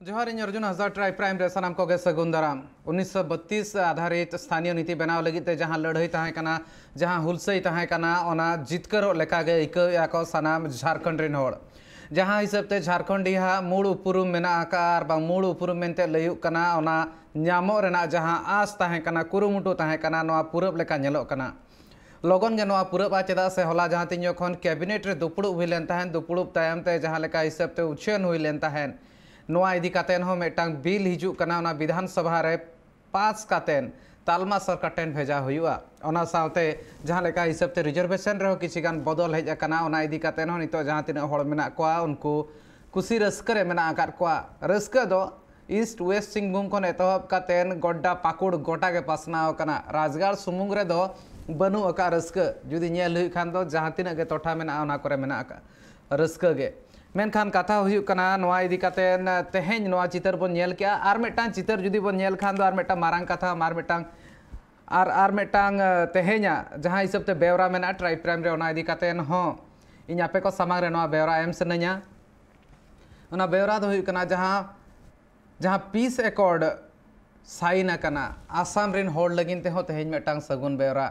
जोहार इन अर्जुन हज़ार try prime रे सानाम कोगे सगुन दाराम 1932 आधारित स्थानीय नीति बनाव लगित जहां लड़ाई तहां कना जहां हुलसई तहां कना ओना जितकरो लेकागे इका को सानाम झारखंड रेन होड़ जहां हिसाबते झारखंडिया मूल उपरुम मेना आकार बा मूल उपरुम मेनते लयुक कना ओना न्यामो रेना जहां आस तहां कना कुरुमुटु तहां कना नोआ पुरब लेका नेलोक कना लगन गे नोआ पुरबा चेदा से होला जहां तीन जखन कैबिनेट रे दुपुड़ुब हुई लेन तहन दुपुड़ुब तायम ते जहां लेका हिसाबते उछेन हुई लेन तहन नोआ इदी कातेन हो मेटांग बिल हिजू कना ओना विधानसभा रे पास कातेन तालमा सरकार टेन भेजा हुआ ओना सावते जहां लेका हिसाबते रिजर्वेशन रे किछि गान बदल हेज कना ओना इदी कातेन हो नितो जहां तिना होड़ मेना कोआ उनको कुसी रस्क रे मेना आकार कोआ रस्क दो ईस्ट वेस्ट सिंहभूम खन एतहब कातेन गोड्डा पाकुड़ गोटा के पासनाव कना राजगाड़ सुमुंग रे दो बनु अका रस्क जुदी नेल हुई खान दो जहां तिना गे टोठा मेना ओना करे मेना अका रस्क गे मेनखान कथा हुई कना नोआ इदी कातेन तेहेन नोआ चितर बन नेल क्या आर मेटांग चितर जुदी बन नेल खान दो आर मेटांग मारांग कथा आर मेटांग तेहेना जहां हिसाबते बेवरा मेना ट्राइब प्राइम रे ओना इदी कातेन हो इन आपे को सामांग रे नोआ बेवरा एम सनया ओना बेवरा दो हुई कना जहां पीस एकॉर्ड साइन कना आसाम रेन होड़ लगिन ते हो तेहेन मेटांग सगुन बेवरा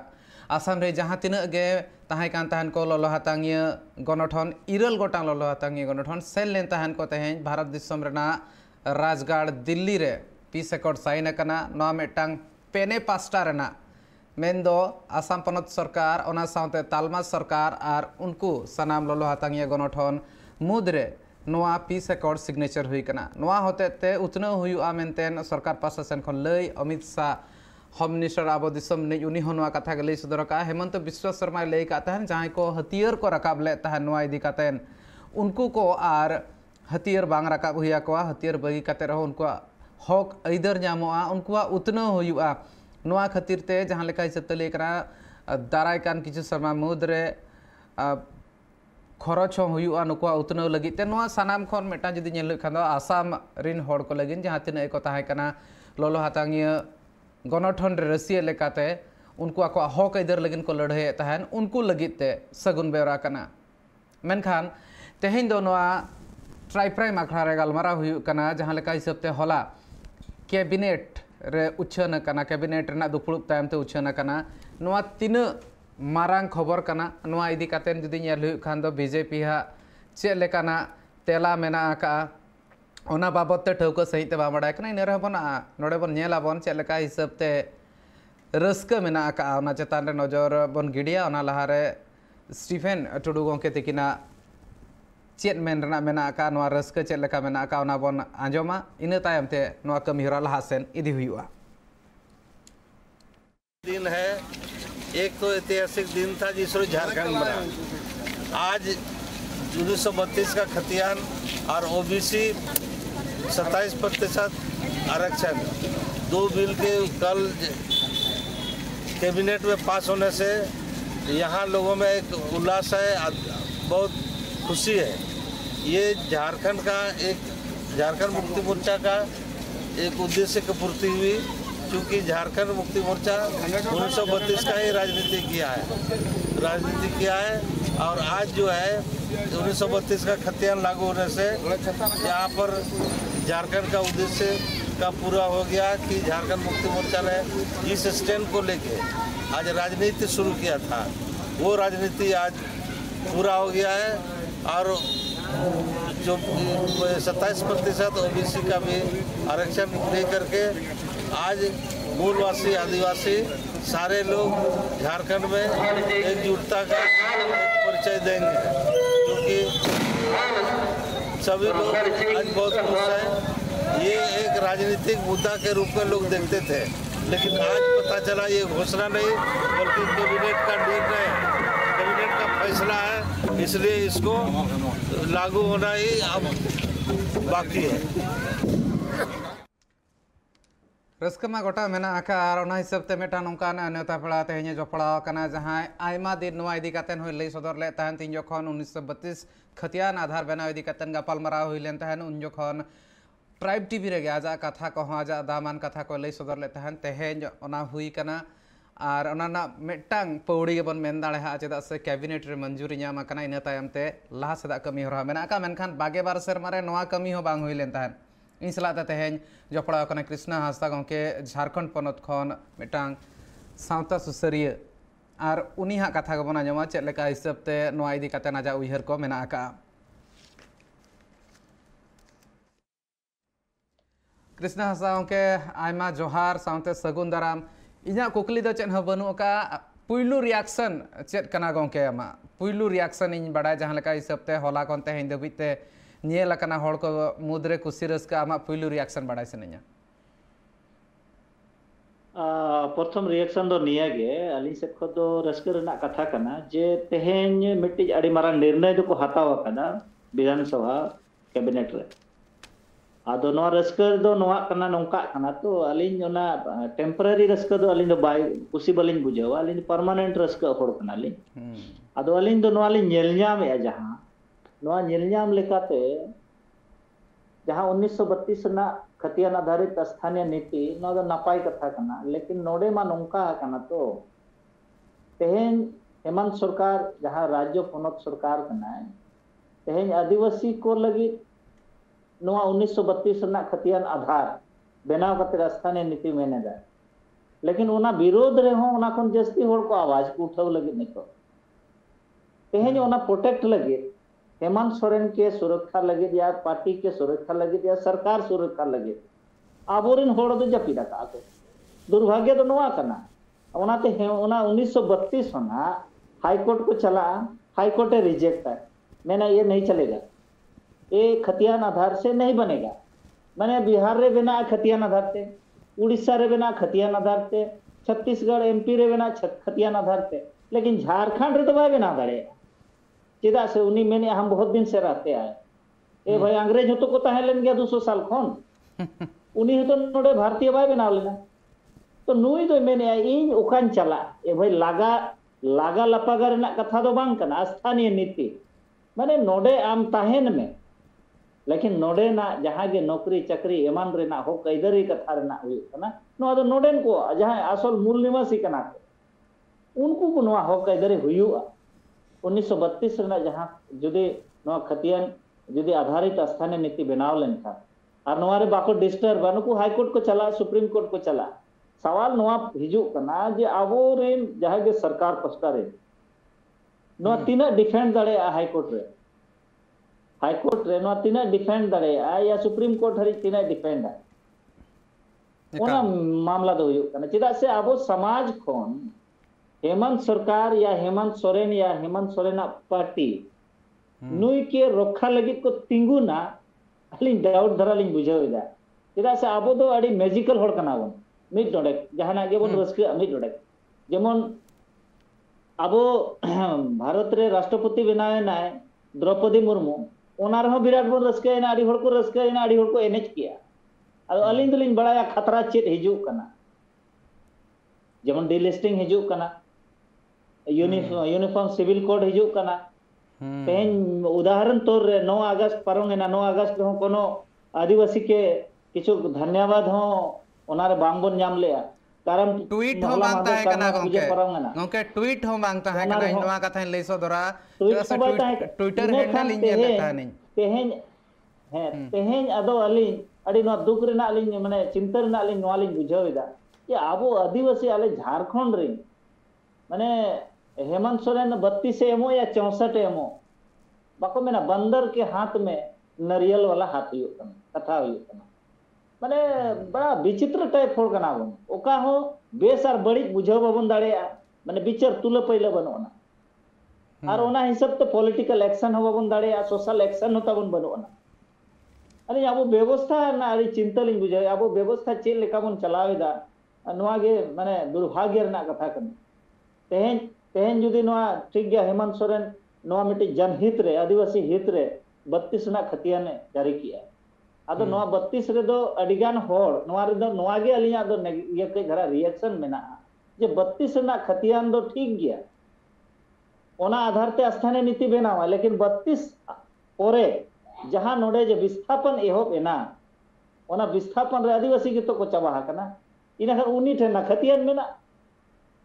आसाम रे जहां तिना गे तहां कान तहन को ललो हातांगिया गणठन इरल गोटां ललो हातांगिया गणठन सेल लेन तहन को तेहेन भारत दिसम रेना राजगाड़ दिल्ली रे पीस एकॉर्ड साइन कना नोआ मेटांग पेने पास्टा रेना मेंदो आसाम पनत सरकार ओना सावते तालमा सरकार आर उनको सनाम ललो हातांगिया गणठन मुद्रे नोआ पीस एकॉर्ड सिग्नेचर हुई कना नोआ होते ते उतना हुआ मेनतेन सरकार पासा सेन खन लई अमित शाह होम मिनिस्टर आबो दिसम ने उनी होनवा कथा के लई सदर का हेमंत बिश्व शर्मा लई का तहन जहां को हथियार को रकाब ले तहन नोआ इदी कातेन उनको को आर हथियार बांग रकाब हुआ को हथियार बगी काते रहो उनको हक इधर नामोआ उनको उतना हुआ नोआ खातिर ते जहां लेका हिसाब तले करा दाराय कान किछु शर्मा मुद्रे खरच हुआ नुकुआ उतना लगी ते नोआ सनाम खन मेटा जदी नेल खान आसाम रिन होड़ को लगिन जहां तिना को ताहे कना ललो हातांगिया गणठन रसिया लेकाते उनको हक इधर लगिन को लड़ाई तहन उनको लगिते सगुन बेवरा कना मेनखान तेहेन दो नोआ ट्राई प्राइम आखड़ा रे गलमारा हुई कना जहां लेका हिसाबते होला कैबिनेट रे उछन कना कैबिनेट रेना दुपुड़ुब तायम ते उछन कना नोआ तीन मारांग खबर कना नोआ इदी कातेन जुदी नेल हुई खान दो बीजेपी हा चे लेकाना तेला मेना का ओना बाबत ते ठौक सहित बा बड़ा कना इन रहबन नोडे बन नेला बन चे लेका हिसाबते रस्क मेना का ओना चेतान रे नजर बन गिडिया ओना लहारे स्टीफेन टुडू गोंके तिकिना चेत मेन रना मेना का नोआ रस्क चे लेका मेना का ओना बन आंजोमा इन तायम ते नोआ कमी हरा लहासेन इदी हुआ दिन है एक तो ऐतिहासिक दिन था जिस रोज झारखंड बना आज 1932 का खतियान और ओबीसी 27% आरक्षण दो बिल के कल कैबिनेट में पास होने से यहाँ लोगों में एक उल्लास है, बहुत खुशी है। ये झारखंड का झारखंड मुक्ति मोर्चा का एक उद्देश्य की पूर्ति हुई, क्योंकि झारखंड मुक्ति मोर्चा 1932 का ही राजनीति किया है और आज जो है 1932 का खतियान लागू होने से यहाँ पर झारखंड का उद्देश्य का पूरा हो गया कि झारखंड मुक्ति मोर्चा ने इस स्टैंड को लेके आज राजनीति शुरू किया था, वो राजनीति आज पूरा हो गया है और जो 27% ओबीसी का भी आरक्षण ले करके आज मूलवासी आदिवासी सारे लोग झारखंड में एकजुटता का परिचय देंगे, क्योंकि सभी लोग आज बहुत खुश हैं। ये एक राजनीतिक मुद्दा के रूप में लोग देखते थे, लेकिन आज पता चला ये घोषणा नहीं बल्कि कैबिनेट का निर्णय, कैबिनेट का फैसला है, इसलिए इसको लागू होना ही अब बाकी है। रस्कमा गोटा मेना आका और ओना हिसाबते मेटा नोंकान नेता पेड़ा तेहें जपड़ा कना जहां आयमा दिन नोआ इदी कातेन होय लई सदर ले तहन तीन जखन 1932 खतियान आधार बनाव इदी कातेन गापालमारा हुई लेन तहन उन जखन ट्राइब टीवी रे आजा कथा को आजा दामान कथा को लई सदर ले तहन तेहें ओना हुई कना और ओना मेटांग पौड़ी के बन मेन दाड़े हा चेदा से कैबिनेट रे मंजूरी नाम कना इन तायम ते लाहा सेदा कमी होरा मेना का मेनखान 22 सेरमा रे नोआ कमी हो बांग हुई लेन तहन इन सलाते तेहें जपड़ा कना कृष्णा हांसदा गंके झारखंड पनत खन मिटांग सावता सुसरिया और उनी हाँ कथा गबन आंजमा चेद लेका हिसाब ते नोआ इदी काते नाजा उइहर को मेना आका कृष्णा हांसदा गंके आयमा जोहार सावते सगुन दाराम इना कुकली दो चेद बनु का पुइलू रिएक्शन चेद कना गंके आमा पुइलू रिएक्शन इन बड़ा जहां लेका हिसाब ते होला कोन तेहें दबिते नियल कना हड़ को मुद्रे कुसी रस्का आमा पुइलू रिएक्शन बड़ा सनेया प्रथम रिएक्शन दो निया गे अली से खो दो रस्कर रना कथा कना जे तेहें मिट्टी अड़ी मारांग निर्णय दो को हताव कना विधानसभा कैबिनेट रे आदो नोआ रस्कर दो नोआ कना नोंका कना तो अलिन ओना टेम्पररी रस्कर दो अलिन दो बाय कुसी बलिन बुझावा अलिन परमानेंट रस्कर होड़ कना अलिन आदो अलिन दो नोआ लिन नेलजाम ए जहां नोआ नेलजाम लेकाते जहां 1932 ना खतियान आधारित स्थानीय नीति नोआ दो नापाय कथा कना लेकिन नोडे मा नोंका कना तो तेहें हेमंत सरकार जहां राज्य पनत सरकार कना तेहें आदिवासी को लगी नोआ 1932 ना खतियान आधार बनाव कते स्थानीय नीति मेनेदा लेकिन ओना विरोध रे हो ओना कोन जस्ती होड़ को आवाज को उठाव लगी निको तेहें ओना प्रोटेक्ट लगी हेमंत सोरेन के सुरक्षा लगे या पार्टी के सुरक्षा लगे या सरकार सुरक्षा लगे आबोरिन होड़ दो जपिदा का को दुर्भाग्य तो नोआ कना ओनाते ओना 1932 होना हाई कोर्ट को चला हाई कोर्ट ने रिजेक्ट है मैंने ये नहीं चलेगा ये खतियान आधार से नहीं बनेगा मैंने बिहार रे बना खतियान आधार से उड़ीसा रे बना खतियान आधार से छत्तीसगढ़ एमपी रे बना खतियान आधार से लेकिन झारखंड रे तो भाई बना दड़े चिदा से उन्हीं मैंने हम बहुत दिन से रहते आए ए भाई अंग्रेज हो तो को तहे लेन गया 200 साल खोन उन्हीं तो नोडे भारतीय भाई बनाव लेना तो नुई तो मैंने इन ओकान चला ए भाई लागा लपागा रेना कथा दो बांग कना स्थानीय नीति माने नोडे आम ताहेन में लेकिन नोडे ना जहां गे नौकरी चाकरी एमान रेना हो कैदरी कथा रेना हुई कना नो दो नोडेन को जहां असल मूल निवासी कना को उनको को नोआ हो कैदरी हुईआ 1932 रेना जहां जुदे नोआ खतियान जुदे आधारित स्थानीय नीति बनाव लेन था और नोआ रे बाको डिस्टर्ब बानुको हाई कोर्ट को चला सुप्रीम कोर्ट को चला सवाल नोआ हिजु कना जे आबो रेन जहां गे सरकार पस्ता रे नोआ तीना डिफेंड दड़े हाई कोर्ट रे नोआ तीना डिफेंड दड़े या सुप्रीम कोर्ट हरि तीना डिफेंड है ओना मामला दो हुई कना चिदा से आबो समाज खोन हेमंत सरकार या हेमंत सोरेन पार्टी नुई के रक्षा लगी को तिंगुना अली डाउट धरा लिंग बुझावेदा चिदा से आबो दो अड़ी मैजिकल होड़ कना बन मिड डोडे जहाना गे बन रस्क मिड डोडे जेमन आबो भारत रे राष्ट्रपति बनाए नाय द्रौपदी मुर्मू ओना रहो विराट बन रस्के ना अड़ी होड़ को रस्के ना अड़ी होड़ को एनेज किया अदो अलिंग दलिंग बड़ाया खतरा चेत हिजु कना जेमन डिलिस्टिंग हिजु कना यूनिफॉर्म सिविल कोड हिजु कना तेन उदाहरण तौर रे 9 अगस्त पारोंगेना 9 अगस्त हो कोनो आदिवासी के किछु धन्यवाद हो ओना रे बांग बन नाम लेया कारण ट्वीट हो मांगता है कना गंके ट्वीट हो मांगता है कना इनवा कथा ले सो दरा ट्विटर हैंडल इन लेता नहीं तेहें अदो अली अड़ी नो दुख रेना अली माने चिंता रेना अली नो अली बुझावेदा ये आबो आदिवासी आले झारखंड रे माने हेमंत सोरेन 32 एमओ या 64 एमओ बाको मेना बंदर के हाथ में नारियल वाला हाथ हुई कथा हुई माने बड़ा विचित्र टाइप होड़ कना बन ओका हो बेस और बड़ी बुझाव बबन दाड़ेया माने बिचर तुले पहिले बनोना और ओना हिसाब तो पॉलिटिकल एक्शन हो बबन दाड़ेया सोशल एक्शन होता बन बनोना अरे अब व्यवस्था ना अरे चिंता लिंग बुझाय अब व्यवस्था चेल लेका बन चलावेदा नोआ गे माने दुर्भाग्य रेना कथा कन तेहें जुदी नोआ ठीक गया हेमंत सोरेन नोआ मिट्टी जनहित रे आदिवासी हित रे 32 ना खतिया ने जारी किया आदो नोआ 32 रे दो अडिगान होड़ नोआ रे दो नोआ गे अलिया दो ये के घरा रिएक्शन मेना जे 32 ना खतियान दो ठीक गया ओना आधार ते स्थानीय नीति बनावा लेकिन 32 पोरे जहां नोडे जे विस्थापन एहोब एना ओना विस्थापन रे आदिवासी के तो को चाबा कना इना उनी ठे ना खतियान मेना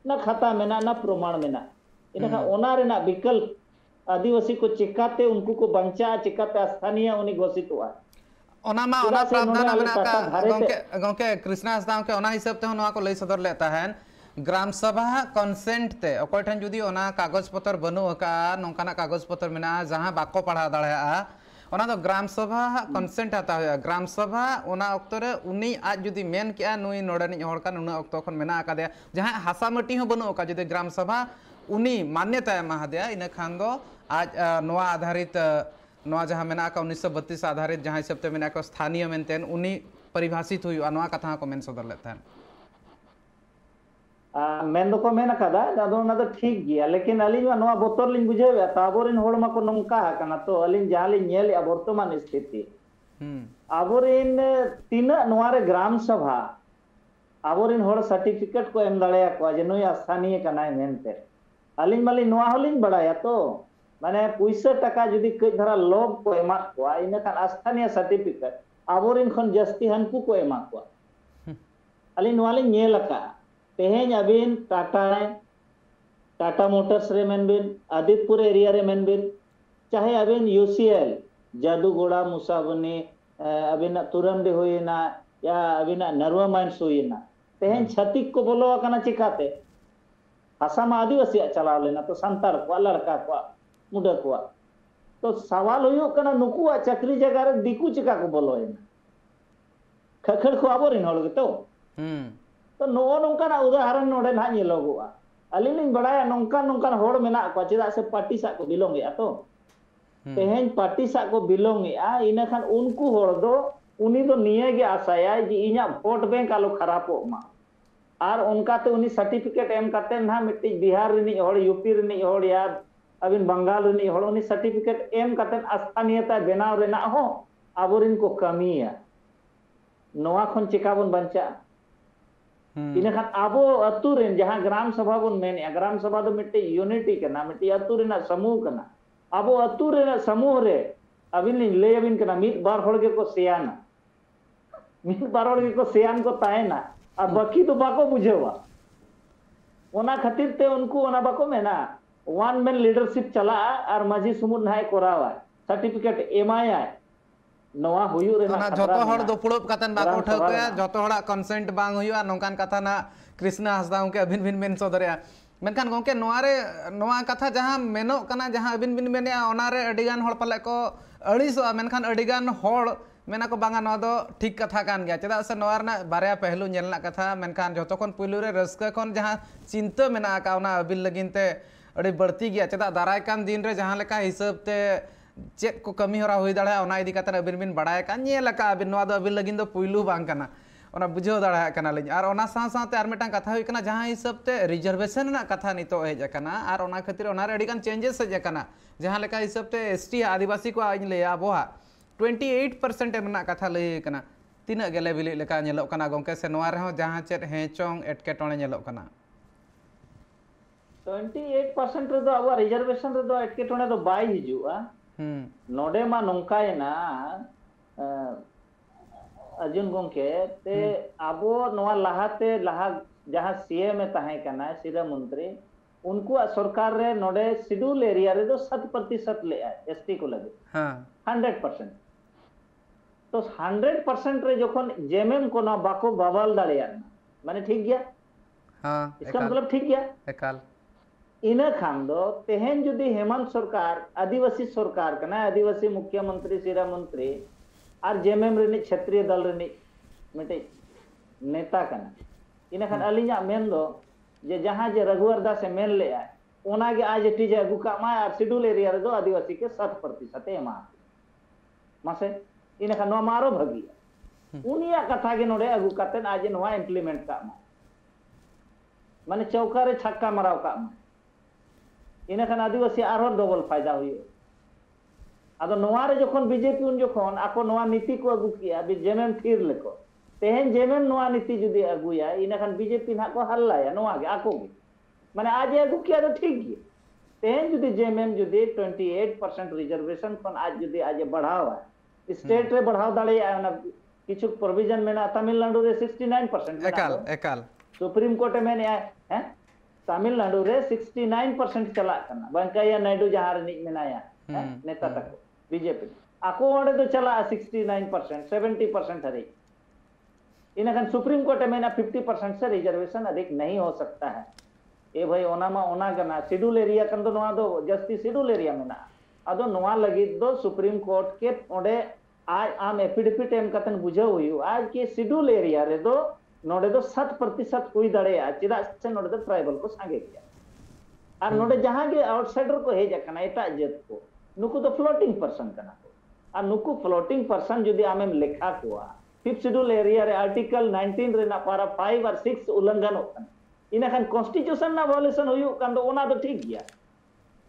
ना खाता मेना ना प्रमाण मेना इना ओना रे ना विकल्प आदिवासी को चिकाते उनको को बंचा चिकाते स्थानीय उनी घोषित हुआ ओना मा ओना प्रावधान मेना का गोंके कृष्णा हंसदा के ओना हिसाब ते नोआ को लई सदर लेता है ग्राम सभा कंसेंट ते अकोय ठन जुदी ओना कागज पत्र बनु का नोंकाना कागज पत्र मेना जहां बाको पढ़ा दाड़ा ओना दो ग्राम सभा कंसेंट आता है ग्राम सभा ओना ओक्तो रे उनी आज जुदी मेन के नुई नोडनी होड़ का नुना ओक्तो खन मेना का दे जहां हासा मटी हो बनु का जुदी ग्राम सभा उनी मान्यता एमा दिया इन खान दो आज नोआ आधारित नोआ जहां मेना का 1932 आधारित जहां हिसाब ते मेना का स्थानीय मेनतेन उनी परिभाषित हुई नोआ कथा को मेन सदर लेता है मेन दो को मेन कदा दादो ना तो ठीक गया लेकिन अलिन नोआ बोतर लिन बुझेवे ताबोरिन होड़ मा को नंका कना तो अलिन जाली नेल वर्तमान स्थिति आबोरिन तीना नोआ रे ग्राम सभा आबोरिन होड़ सर्टिफिकेट को एम दाड़या को जे नुई स्थानीय कनाय मेनते अलिन माली नोआ होलिन बड़ाया तो माने पैसा टका जुदी कई धरा लोग को एमा को इन खान स्थानीय सर्टिफिकेट आबोरिन खन जस्ती हनकू को एमा को अलिन नोआ लिन नेल का तेहें अबिन टाटा मोटर्स रे मेनबिन आदितपुर एरिया रे मेनबिन चाहे अबिन यूसीएल जादूगोड़ा मुसाबनी अबिन तुरंडी होइना या अबिन नरवा माइंस होइना तेहें छतिक को बोलो कना चिकाते आसाम आदिवासी चलाव लेना तो संतार को लड़का को मुडा को तो सवाल हुयो कना नुकुआ चक्री जगह रे दिकू चिका को बोलोइना खखड़ को आबोरिन होड़ तो तो नो नोंका उदाहरण नोडे ना नेलोगोआ अलिन बड़ाया नोंका नोंका होड़ मेना को चेदा से पार्टी सा को बिलोंगे तो तेहें पार्टी सा को बिलोंगे इना खान उनको होड़ दो उनी तो निये गे आसाया जे इना वोट बैंक आलो खराबो मा और उनका तो उनी सर्टिफिकेट एम करते ना मिट्टी बिहार रिनी होड़ यूपी रिनी होड़ या अबिन बंगाल रिनी होड़ उनी सर्टिफिकेट एम करते स्थानीयता बनाव रेना हो आबोरिन को कमिया नोआ खन चिकाबन बंचा इन खान आबो अतु रेन जहां ग्राम सभा बन मेने ग्राम सभा तो मिट्टी यूनिटी करना मिट्टी अतु रेना समूह करना आबो अतु रेना समूह रे अबिन ले अबिन करना मित बार होड़ के को सियाना मित बार होड़ के को सियान को तायना अब बाकी तो बाको बुझेवा ओना खातिर ते उनको ओना बाको मेना वन मैन लीडरशिप चला और माझी सुमुद नाय कोरावा सर्टिफिकेट एमआई नोआ हुयु रे ना जतो हड़ दोपुड़ब कतन बाको उठावया जतो हड़ा कंसेंट बांग हुयु नोंकान कथा ना कृष्णा हंसदा के अभिन भिन मेन सदरया मेनखान गोंके नोआ कथा जहां मेनो कना जहां अभिन भिन मेनया ओना रे अडिगान हड़ पाले को अड़िसो मेनखान अडिगान हड़ मेना को बांगा नोआ दो ठीक कथा कान गया चेदा से नोआ रना बारया पहलू नेलना कथा मेनखान जतो खन पुइलु रे रस्का खन जहां चिंता मेना का ओना अबिल लगिनते अड़ी बढ़ती गया चेदा दाराय कान दिन रे जहां लेका हिसाब ते चेक को कमी होरा हुई दाड़ा ओना इदी कतन अबिन बिन बड़ाय का नेलका अबिन नोआ दो अबिन लगिन दो पुइलु बांग कना ओना बुझो दाड़ा कना लिन और ओना साथ आर मेटां कथा हुई कना जहां हिसाब ते रिजर्वेशन ना कथा नितो हेज कना और ओना खातिर ओना रे अडिगान चेंजेस हेज कना जहां लेका हिसाब ते एसटी आदिवासी को आइन ले आबोहा 28% एमना कथा लई कना तीना गेले बिले लेका नेलो कना गोंके से नोआ रे हो जहां चेत हेचोंग एटके टोणे नेलो कना 28% रे दो अब रिजर्वेशन रे दो एटके टोणे दो बाय हिजुआ नोडे मा नोंकायना अर्जुन गोंके ते आबो नोआ लाहाते लाहा जहां सीएम में ताहे कना सीधा मंत्री उनको सरकार रे नोडे शेड्यूल एरिया रे दो 7% ले एसटी को लगे हां 100% तो 100% रे जखन जेएमएम को ना बाको बाबाल दाड़िया माने ठीक गया हां इसका मतलब ठीक गया एकाल इना खान दो तेहेन जुदी हेमंत सरकार आदिवासी सरकार कना आदिवासी मुख्यमंत्री सीरा मंत्री और जेएमएम रे क्षेत्रीय दल रे मिटे नेता कना इना खान अलिया मेन दो जे जहां जे रघुवर दास मेन ले आय ओना गे आज टीजे अगु का मा और शेड्यूल एरिया रे दो आदिवासी के 7% एमा मासे इन खान नो मारो भगी उनिया कथा के नोडे अगु कतन आज नोआ इंप्लीमेंट का माने चौका रे छक्का माराव का इन खान आदिवासी आरो डबल फायदा हुई आदो नोआ रे जखन बीजेपी उन जखन आको नोआ नीति को अगु किया बि जेमेन थीर लेको तेहेन जेमेन नोआ नीति जुदी अगुया इन खान बीजेपी ना को हल्लाया नोआ गे आको गे माने आज अगु किया तो ठीक गे तेहेन जुदी जेमेन जुदी 28% रिजर्वेशन खन आज जुदी आज बढ़ावा स्टेट रे बढ़ाव दाड़िया ना किछु प्रोविजन में ना तमिलनाडु रे 69% एकाल सुप्रीम कोर्ट में है तमिलनाडु रे 69% चला करना वेंकैया नायडू जहां रे निक मेनाया नेता तक BJP ako onde do chala 69% 70% हरी इनखान सुप्रीम कोर्ट में 50% से रिजर्वेशन अधिक नहीं हो सकता है ए भाई ओनामा ओना गना शेड्यूल एरिया कन दो नवा दो जस्ती शेड्यूल एरिया में ना अदो नवा लगी दो सुप्रीम कोर्ट के ओंडे आज आम एफिडेविट एम कतन बुझाव हुई आज के शेड्यूल एरिया रे दो नोडे दो 7% हुई दड़े चेदा से नोडे दो ट्राइबल को सांगे गया और नोडे जहां के आउटसाइडर को हेज कना एटा जत को नुकु दो फ्लोटिंग पर्सन कना और नुकु फ्लोटिंग पर्सन जदि आमेम लेखा कोआ फिफ्थ शेड्यूल एरिया रे आर्टिकल 19 रे ना पारा 5 और 6 उल्लंघन होकन इनखान कॉन्स्टिट्यूशन ना वायलेशन हुई कान दो ओना दो ठीक गया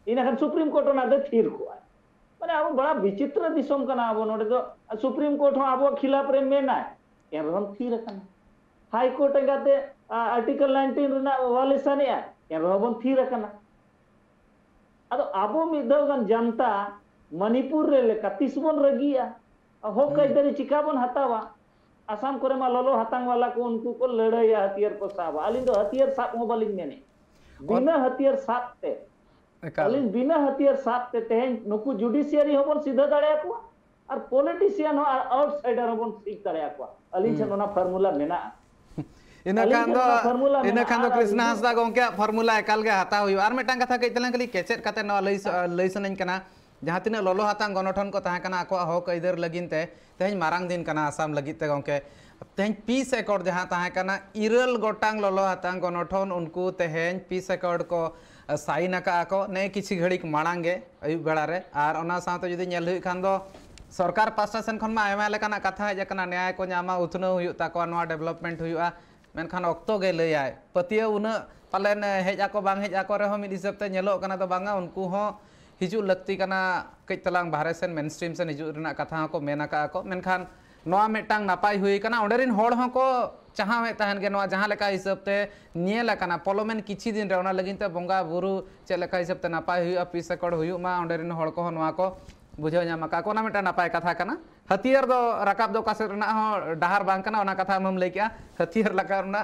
इनखान सुप्रीम कोर्ट ओना दो थीर कोआ माने अब बड़ा विचित्र दिसम कना अब नोडे दो सुप्रीम कोर्ट हो अब खिलाफ रे मेना एरम थीर कना हाई कोर्ट गाते आर्टिकल 19 रे ना वायलेशन या एरम थीर कना अदो अब मिदगन जनता मणिपुर रे लेका तिसबन रगिया हो कई चिकाबन हतावा आसाम करे मा ललो हतांग वाला को उनको को लड़ाइया हथियार को साब अलिन दो हथियार साब हो बलिन मेने बिना हथियार साब ते अलिन बिना हथियार साब ते तेहन नुकु जुडिशियरी होबन सीधा दड़या को और पॉलिटिशियन हो आउटसाइडर होबन सीख दड़या को अलिन छन ओना फार्मूला मेना ina kando Krishna Hasda gongke formula ekal ge hata huyu ar metang katha keitelang kali kecet kate no lei sanin kana jahan tina lolo hatang gonothon ko tahan kana ako hok aider lagin te tehin marang din kana asam lagit te gongke tehin peace accord jahan tahan kana iral gotang lolo hatang gonothon unku tehin peace accord ko sain aka ako ne kichi ghadik marange ayu bela re ar ona saute jodi nyel hui khan do सरकार pasta Sen खन मा आयमा लेकाना कथा hedge कना न्याय को न्यामा उथनो हुयु ताको नवा development हुयुआ मेनखान ऑक्तो गे लैयाय पतिया उना पालेन हेज आको बांग हेज आको रे हो मिद हिसाब ते नेलो कना तो बांगा उनको हो हिजु लगती कना कई तलांग बाहरे सेन मेन स्ट्रीम सेन हिजु रना कथा को मेना का को मेनखान नवा मेटांग नापाय हुई कना ओंडरिन होड़ हो को चाहावे तहन गे नवा जहां लेका हिसाब ते नियला कना पोलोमेन किछि दिन रे ओना लगिन ते बंगा बुरु चे लेका हिसाब ते नापाय हुई पीस एकड़ हुई मा ओंडरिन होड़ को नवा को बुझाव नामा का कोना मेटा नापाय कथा कना हथियार दो रकाब दो कासे रना हो डहार बांग कना ओना कथा हम लैकिया हथियार लका रना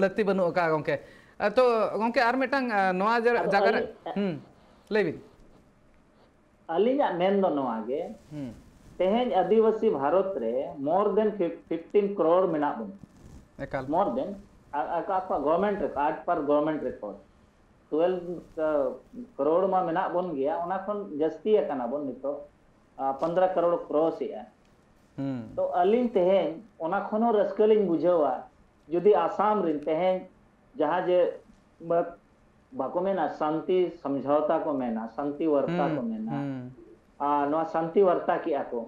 लत्ती बनु का गंके तो गंके आर मेटांग नवा जगह लेबी अलिया मेन दो नवा गे तेहेन आदिवासी भारत रे मोर देन 15 करोड़ मेना बन एकाल मोर देन आका गवर्नमेंट रे आज पर गवर्नमेंट रिपोर्ट 12 करोड़ में मेना बन गया ओना खन जस्ती कना बन नितो 15 करोड़ क्रॉस है तो अलिन तेहेन ओना खनो रस्कलिन बुझावा जदि आसाम रिन तेहेन जहां जे बाको मेना शांति समझौता को मेना शांति वार्ता को मेना नवा शांति वार्ता की आको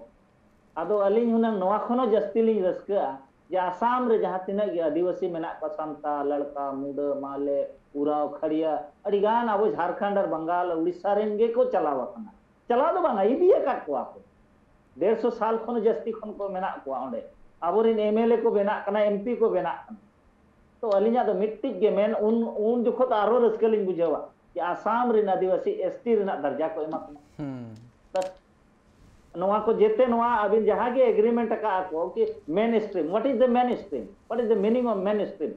आदो अलिन हुनंग नवा खनो जस्ती लिन रस्का जे आसाम रे जहां तिना गे आदिवासी मेना को संता लड़का मुंडा माले पूरा खड़िया अड़ीगान अब झारखंड और बंगाल उड़ीसा रेन गे को चलावा कना चला दो बांगा इदिया का को आपको 150 साल खन जस्ती खन को मेना को ओंडे आबोरिन एमएलए को बेना कना एमपी को बेना तो अलिया तो मिट्टी गे मेन उन जोखो तो आरो रस्कलिन बुझावा कि आसाम रिन आदिवासी एसटी रिना दर्जा को एमा बस नवा को जेते नवा अबिन जहां के एग्रीमेंट का को कि main stream what is the main stream what is the meaning of main stream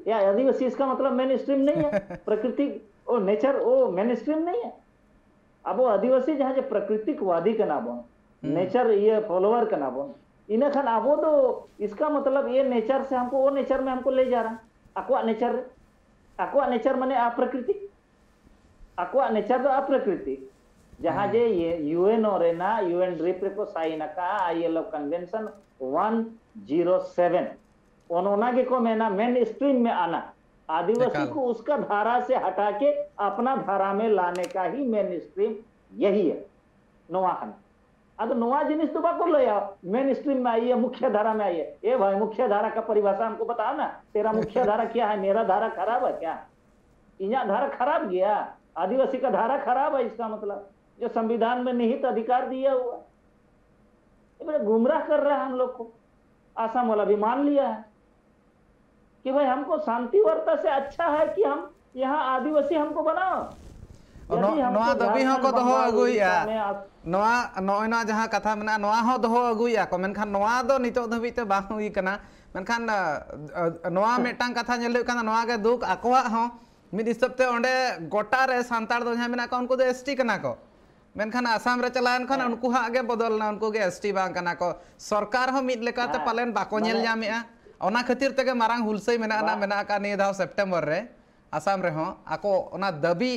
या आदिवासी इसका मतलब मेन स्ट्रीम नहीं है प्रकृति ओ नेचर ओ मेन स्ट्रीम नहीं है अब आदिवासी जहां जे प्राकृतिक वादी कना बन नेचर ये फॉलोअर कना बन इने खान अब तो इसका मतलब ये नेचर से हमको वो नेचर में हमको ले जा रहा अक्वा नेचर माने अप्राकृतिक अक्वा नेचर तो अप्राकृतिक जहां जे ये यूएन और ना यूएन ड्रिप को साइन का आईएलओ कन्वेंशन 107 ओनोना के को मेना मेन स्ट्रीम में आना आदिवासी को उसका धारा से हटा के अपना धारा में लाने का ही मेन स्ट्रीम यही है नोआ खाना अब नोआ जिनिस तो बाको ले आओ मेन स्ट्रीम में आई है मुख्य धारा में आई है ए भाई मुख्य धारा का परिभाषा हमको बता ना तेरा मुख्य धारा क्या है मेरा धारा खराब है क्या इना धारा खराब गया आदिवासी का धारा खराब है इसका मतलब जो संविधान में निहित अधिकार दिया हुआ ये बड़ा गुमराह कर रहा है हम लोग को आसाम वाला भी मान लिया है कि भाई हमको शांति वार्ता से अच्छा है कि हम यहाँ आदिवासी हमको बनाओ नोआ दबी हो को दोहो अगुइया नोआ नोइना जहां कथा मेना नोआ हो दोहो अगुइया को मेनखान नोआ दो नितो धबी ते बांग हुई कना मेनखान नोआ मेटांग कथा नेल कना नोआ के दुख आकोवा हो मिद हिसाब ते ओंडे गोटा रे सांतार दो जहां मेना को उनको दो एसटी कना को मेनखान आसाम रे चलान खान उनको हाँ आगे बदल ना उनको के एसटी बांग कना को सरकार हो मिट लेका ते पालन बाको नेल ᱧᱟᱢᱮᱜᱼᱟ ओना खातिर तेगे मारांग हुलसई मेना ना मेना का निये धाव सेप्टेम्बर रे आसाम रे हो आको ओना दबी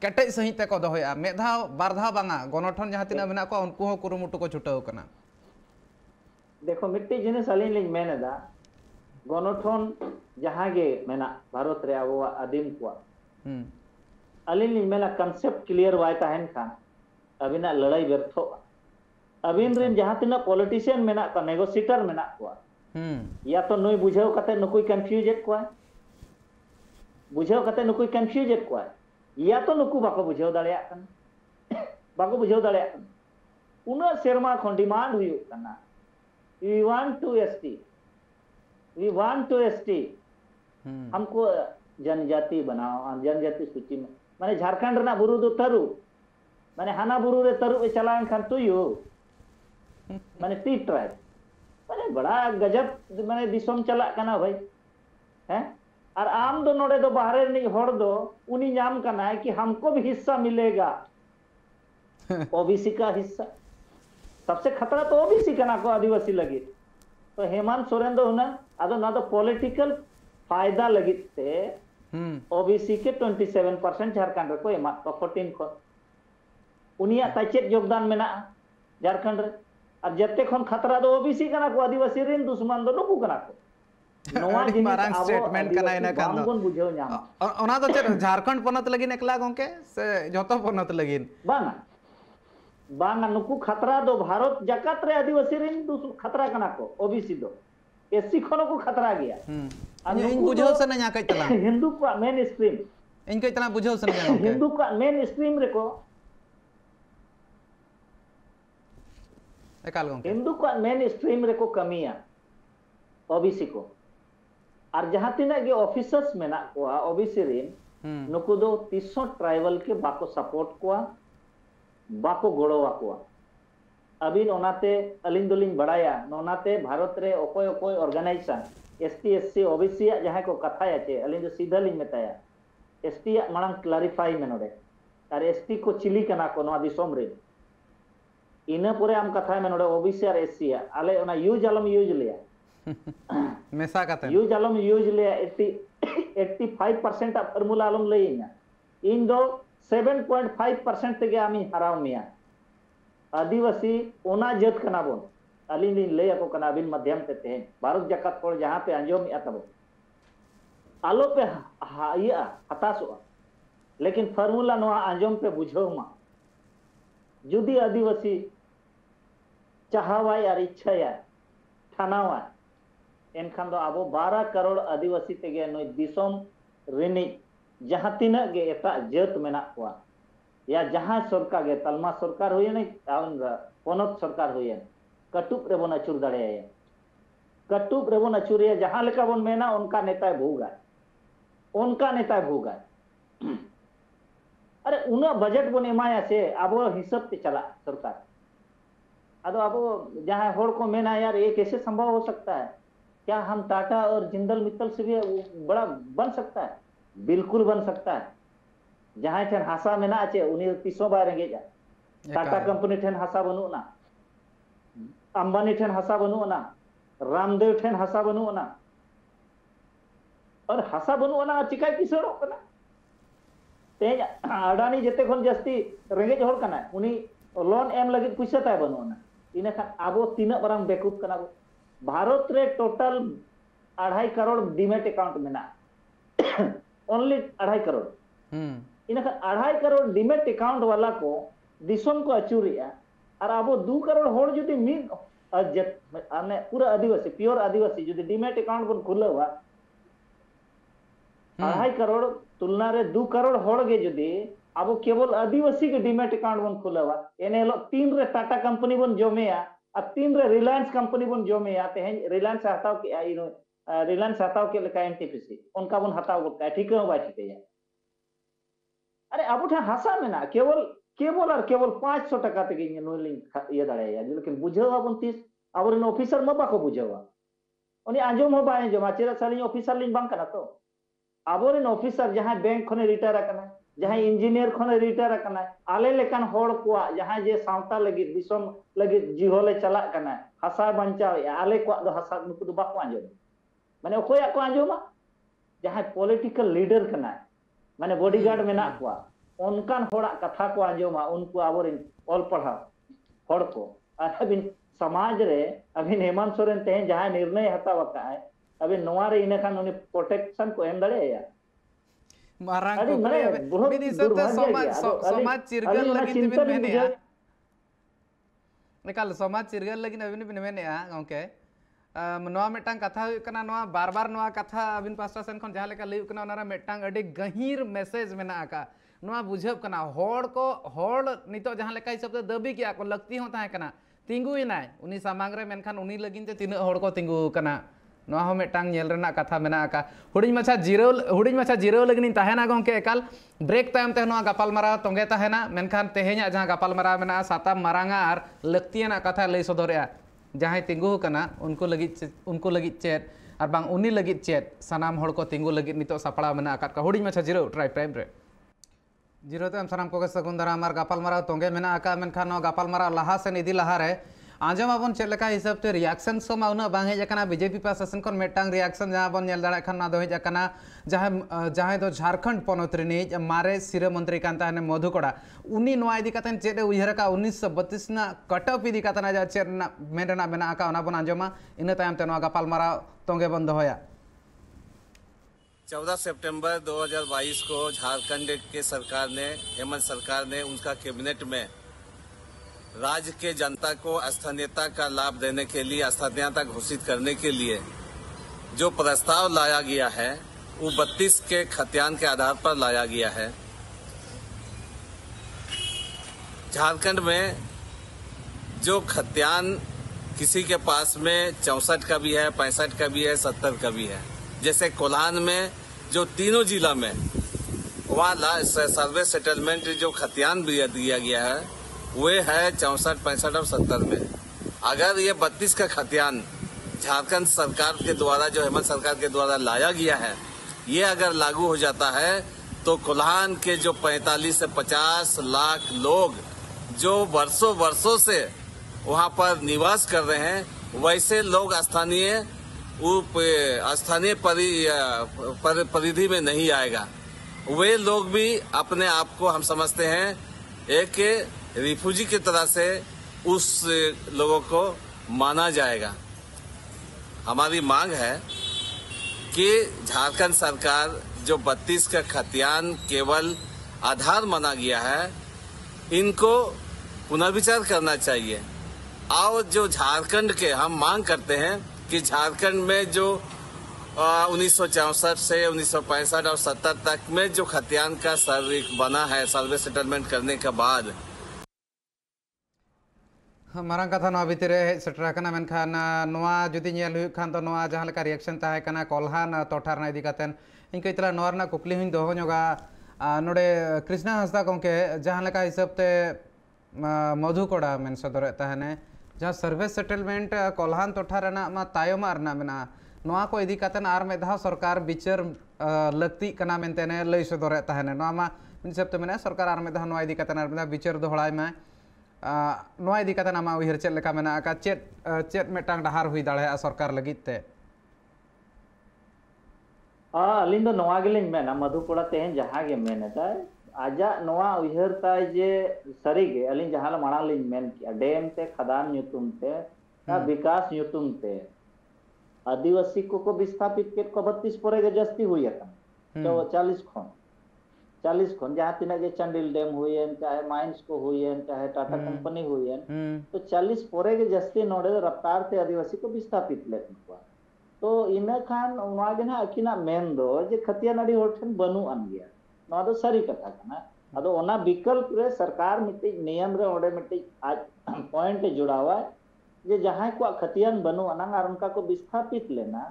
केटेज सही ते को दोहया मे धाव बार धाव बांगा गणठन जहां तिना मेना को उनको हो कुरुमुटु को छुटाव कना देखो मिट्टी जिनिस अलिन लिंग मेनेदा गणठन जहां गे मेना भारत रे अब आदिम को अलिन लिंग मेना कंसेप्ट क्लियर वाय ताहेन खान अबिना लड़ाई व्यर्थो अबिन रिन जहां तिना पॉलिटिशियन मेना का नेगोशिएटर मेना को या तो नुई बुझाव कते नुकुई कंफ्यूजेड को बुझाव कते नुकुई कंफ्यूजेड को या तो नुकु बाको बुझाव दाड़िया कन बाको बुझाव दाड़िया कन उना शर्मा खन डिमांड हुई कना वी वांट टू एसटी हमको जनजाति बनाओ जनजाति सूची में माने झारखंड रना बुरु दो तरु माने हाना बुरु रे तरु ए चलान खान तुयु माने टी ट्राइब माने बड़ा गजब माने दिसम चला कना भाई हैं और आम दो नोड़े दो बाहरे नहीं होड़ दो उन्हीं नाम करना है कि हमको भी हिस्सा मिलेगा ओबीसी का हिस्सा सबसे खतरा तो ओबीसी का ना को आदिवासी लगी तो हेमंत सोरेन दो ना अदो ना तो पॉलिटिकल फायदा लगी थे ओबीसी के 27% झारखंड रे को एमा तो 14 को उनिया ताचेत योगदान मेना झारखंड रे और जत्ते खन खतरा दो ओबीसी का ना को आदिवासी रिन दुश्मन दो नुकु का ना को मारांग स्टेटमेंट कना इना खान दो ओना तो चेत झारखंड पनत लगिन एकला गोंके से जतो पनत लगिन बांगा बांगा नुकु खतरा दो भारत जकात रे आदिवासी रिन खतरा कना को ओबीसी दो एससी खनो को खतरा गया इन बुझो से ना कई तला हिंदू का मेन स्ट्रीम इन कई तला बुझो से ना हिंदू का मेन स्ट्रीम रे को एकाल गोंके हिंदू का मेन स्ट्रीम रे को कमिया ओबीसी को और जहां तिना के ऑफिसर्स मेना को ओबीसी रिन नुकु दो 300 ट्राइबल के बाको सपोर्ट को बाको गोड़ोवा को अबिन ओनाते अलिन दुलिन बड़ाया ओनाते भारत रे ओकोय ओकोय ऑर्गेनाइजेशन एसटी एससी ओबीसी जहां को कथाया चे अलिन जो सीधा लिन मेताया एसटी मांग क्लैरिफाई मेनोडे और एसटी को चिली कना को नवा दिसोम रे इना पुरे आम कथा मेनोडे ओबीसी और एससी आले ओना यूज आलम यूज लिया मेसा काते यूज आलम यूज ले 85% फॉर्मूला आलम लेइना इन दो 7.5% तेगे आमी हराव मिया आदिवासी ओना जत कना बोन अलिन ले को कना बिन मध्यम ते भारत जकात पर जहां पे अंजोम या तब आलो पे या हतासो लेकिन फॉर्मूला नवा अंजोम पे बुझो मा जुदी आदिवासी चाहवा यार इच्छा या ठानावा एनखान दो अब 12 करोड़ आदिवासी तेगे नय दिसोम रिनी जहां तिना गे एटा जत मेना को या जहां सरकार गे तलमा सरकार होय नै पनत सरकार होय कटुप रे बन अचुर दाड़े कटुप रे बन अचुरिया जहां लेका बन मेना उनका नेता भोगा अरे उना बजट बन एमाया से अब हिसाब ते चला सरकार अदो अब जहां होड़ को मेना यार ये कैसे संभव हो सकता है क्या हम टाटा और जिंदल मित्तल से भी बड़ा बन सकता है बिल्कुल बन सकता है जहां ठन हासा मेना आचे उनी 300 बार रेंगे जा टाटा कंपनी ठन हासा बनु ना अंबानी ठन हासा बनु ना रामदेव ठन हासा बनु ना और हासा बनु ना चिकाय किसरो कना ते अडानी जते खन जस्ती रेंगे होड़ कना उनी लोन एम लगी पैसा ताय बनु ना इना खान आबो तीना बराम बेकूफ कना भारत रे टोटल 2.5 करोड़ डीमेट अकाउंट मेना ओनली 2.5 करोड़ इना खान 2.5 करोड़ डीमेट अकाउंट वाला को दिसोम को अचुरिया और अब 2 करोड़ होड़ जुदी मिन अने पूरा आदिवासी प्योर आदिवासी जुदी डीमेट अकाउंट बन खुला हुआ 2.5 करोड़ तुलना रे 2 करोड़ होड़ गे जुदी अब केवल आदिवासी के डीमेट अकाउंट बन खुला हुआ एने 3 रे टाटा कंपनी बन जमेया और 3 रे रिलायंस कंपनी बन जमेया ते रिलायंस हटाव के रिलायंस हटाव के लेका एनटीपीसी उनका बन हटाव को ठीक है बा ठीक है अरे अब ठा हासा में ना केवल और केवल 500 टका तक नोलिंग ये दाड़े लेकिन बुझेवा बन 30 अब ऑफिसर म बाको बुझेवा उनी आंजोम हो बाय जमा चेरा साली ऑफिसर लिंग बांग कना तो अब ऑफिसर जहां बैंक खने रिटायर कना जहां इंजीनियर खन रिटायर करना आले लेकान होड़ को जहां जे सावता लगी दिसम लगी जीहोले चला करना हसा बंचाव आले को दो हसा नुकु दो बाको आंजो माने ओकोया को आंजोमा जहां पॉलिटिकल लीडर करना माने बॉडीगार्ड मेना को उनकान होड़ा कथा को आंजोमा उनको आबोरिन ऑल पढ़ाओ होड़ को अबिन समाज रे अबिन हेमंत सोरेन ते जहां निर्णय हताव का है अबिन नोवा रे इने खान उनी प्रोटेक्शन को एम दड़े या मारांग को करे बिन हिसाब ते समाज चिरगल लगिन बिन मेनेया निकाल समाज चिरगल लगिन अबिन बिन मेनेया गंके नोवा मेटांग कथा हुई कना नोवा बार-बार नोवा कथा अबिन पास्टा सेन खन जहां लेका लई कना ओनारा मेटांग अडी गहीर मैसेज मेना का नोवा बुझब कना होड़ को होड़ नितो जहां लेका हिसाब ते दबी किया को लगती हो ताहे कना तिंगुई नाय उनी सामांग रे मेनखान उनी लगिन ते तिना होड़ को तिंगु कना नोवा हो मेटांग नेल रेना कथा मेना का हुडिंग माछा जिराव लगिन ताहेना गंके एकाल ब्रेक तायम ते नोवा गपाल मारा तोंगे ताहेना मेनखान तेहे냐 जहां गपाल मारा मेना साताम मारांगा आर लक्तियाना कथा लई सदोरेया जहां तिंगु कना उनको लगी चेत और बांग उनी लगी चेत सनाम होड़ को तिंगु लगी नितो सपड़ा मेना आकात का हुडिंग माछा जिराव ट्राई प्राइम रे जिरो ते सामान को सगुन दारा मार गपाल मारा तोंगे मेना आका मेनखान नो गपाल मारा लहा सेन इदी लहा रे आंजम आबन चेक लेका हिसाब ते रिएक्शन सो मा उना बांग हेज कना बीजेपी पासन खन मेटांग रिएक्शन जहां बन नेल दाड़ा खान ना दो हेज कना जहां दो झारखंड पोनोत रिनी मारे सिरे मंत्री कांता ने मधुकोड़ा उनी नोआ इदी कतन चेडे उयहर का 1932 ना कटअप इदी कतना जा चेर ना मेना मेना आका ओना बन आंजमा इन तायम ते नोआ गपाल मारा तोंगे बन दोया 14 सितंबर 2022 को झारखंड के सरकार ने हेमंत सरकार ने उनका कैबिनेट में राज्य के जनता को स्थानीयता का लाभ देने के लिए स्थानीयता घोषित करने के लिए जो प्रस्ताव लाया गया है वो 32 के खतियान के आधार पर लाया गया है। झारखंड में जो खतियान किसी के पास में 64 का भी है, 65 का भी है, 70 का भी है। जैसे कोल्हान में जो तीनों जिला में वहाँ सर्वे सेटलमेंट जो खतियान दिया गया है वे है 64, 65 और 70 में। अगर ये 32 का खतियान झारखंड सरकार के द्वारा जो हेमंत सरकार के द्वारा लाया गया है ये अगर लागू हो जाता है तो कोल्हान के जो 45 से 50 लाख लोग जो वर्षों से वहाँ पर निवास कर रहे हैं वैसे लोग स्थानीय परिधि में नहीं आएगा। वे लोग भी अपने आप को हम समझते हैं एक रिफ्यूजी की तरह से उस लोगों को माना जाएगा। हमारी मांग है कि झारखंड सरकार जो 32 का खतियान केवल आधार माना गया है इनको पुनर्विचार करना चाहिए। और जो झारखंड के हम मांग करते हैं कि झारखंड में जो 1964 से 1965 और 70 तक में जो खतियान का सर्वे बना है सर्वे सेटलमेंट करने के बाद मारांग कथा नोआ भितर सेटर कना मेनखान नोआ जुदी नेल हुई खान तो नोआ जहां लेका रिएक्शन ताहे कना कोल्हान टोठार ना इदी कातेन इनके इतला नोआ ना कुकली हुई दोहो नोगा नोडे कृष्णा हंसदा गंके जहां लेका हिसाब ते मधुकोड़ा मेन सदरे ताहने जहां सर्वे सेटलमेंट कोल्हान टोठा रेना मा तायम आरना मेना नोआ को इदी कातेन आर मेधा सरकार बिचार लक्ति कना मेनतेने लई सदरे ताहने नोआ मा हिसाब ते मेना सरकार आर मेधा नोआ इदी कातेन आर मेधा बिचार दोहड़ाय मा नोआ इदी कातेन आमा उहिर चेद लेका मेना का चेद मेटांग डहार हुई दाड़े सरकार लगित ते अलिंग दो नोआ गेलिंग मेना मधुकोड़ा तेहन जहां गे मेनता आजा नोआ उहिर ताय जे सरीगे अलिंग जहां ला माड़ा लिंग मेन किया डैम ते खदान ᱧᱩᱛᱩᱢ ते विकास ᱧᱩᱛᱩᱢ ते आदिवासी को विस्थापित के को 32 परे गे जस्ती हुई था तो 40 खन जहां तिना गे चंडिल डैम हुईन चाहे माइंस को हुईन चाहे टाटा कंपनी हुईन तो 40 परे गे जस्ती नोडे रफ्तार ते आदिवासी को विस्थापित लेको तो इना खान नोआ गे ना अकिना मेन दो जे खतियान अडी होठन बनु अन गया नोआ दो सरी कथा कना अदो ओना विकल्प रे सरकार मिट्टी नियम रे ओडे मिट्टी आज पॉइंट जुड़ावा जे जहां को खतियान बनु अनंग आर उनका को विस्थापित लेना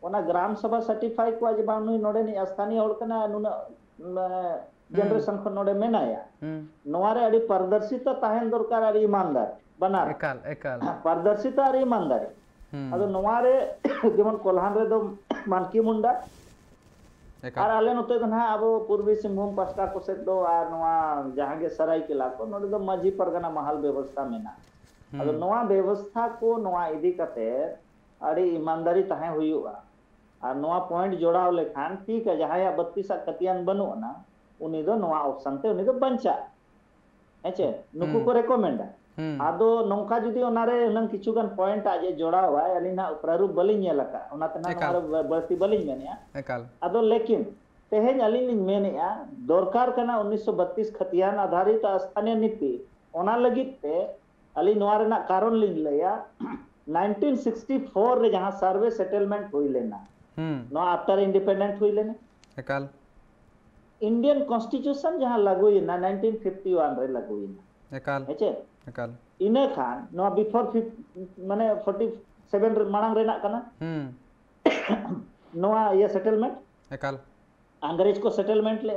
ओना ग्राम सभा सर्टिफाई को आज बानु नोडे नि स्थानीय होड़ कना नुना जनरेशन को नोडे मेनाया नोआ रे अडी पारदर्शिता ताहेन दरकार अडी ईमानदार बनार एकाल पारदर्शिता अडी ईमानदार अदो नोआ रे जेमन कोल्हान रे दो मानकी मुंडा और आले नोते दो ना अब पूर्वी सिंहभूम पास्टा को सेट दो और नवा जहां के सरायकेला को नोते दो माझी परगना महल व्यवस्था मेना अदो नवा व्यवस्था को नवा इदी कते अड़ी ईमानदारी तहे हुयुआ और नवा पॉइंट जोड़ाव लेखान ठीक है जहां या 32 कतियान बनो ना उनी दो नवा ऑप्शन ते उनी दो बंचा हेचे नुकु को रेकमेंड आदो नौका जुदी ओनारे नंग किछुगान पॉइंट आजे जोड़ाव है अलिना प्रारूप बलिन नेलका ओनाते ना हमारे बर्ती बलिन मेनेया एकाल आदो लेकिन तेहेज अलिन मेनेया दरकार कना 1932 खतियान आधारित स्थानीय नीति ओना लगित ते अली नोआ रेना कारण लिन लया 1964 रे जहां सर्वे सेटलमेंट हुई लेना नो आफ्टर इंडिपेंडेंट हुई लेने एकाल इंडियन कॉन्स्टिट्यूशन जहां लागू ना 1951 रे लागू ना एकाल हेचे एकाल इने खान नो बिफोर माने 47 मांग रेना कना नोआ ये सेटलमेंट एकाल अंग्रेज को सेटलमेंट ले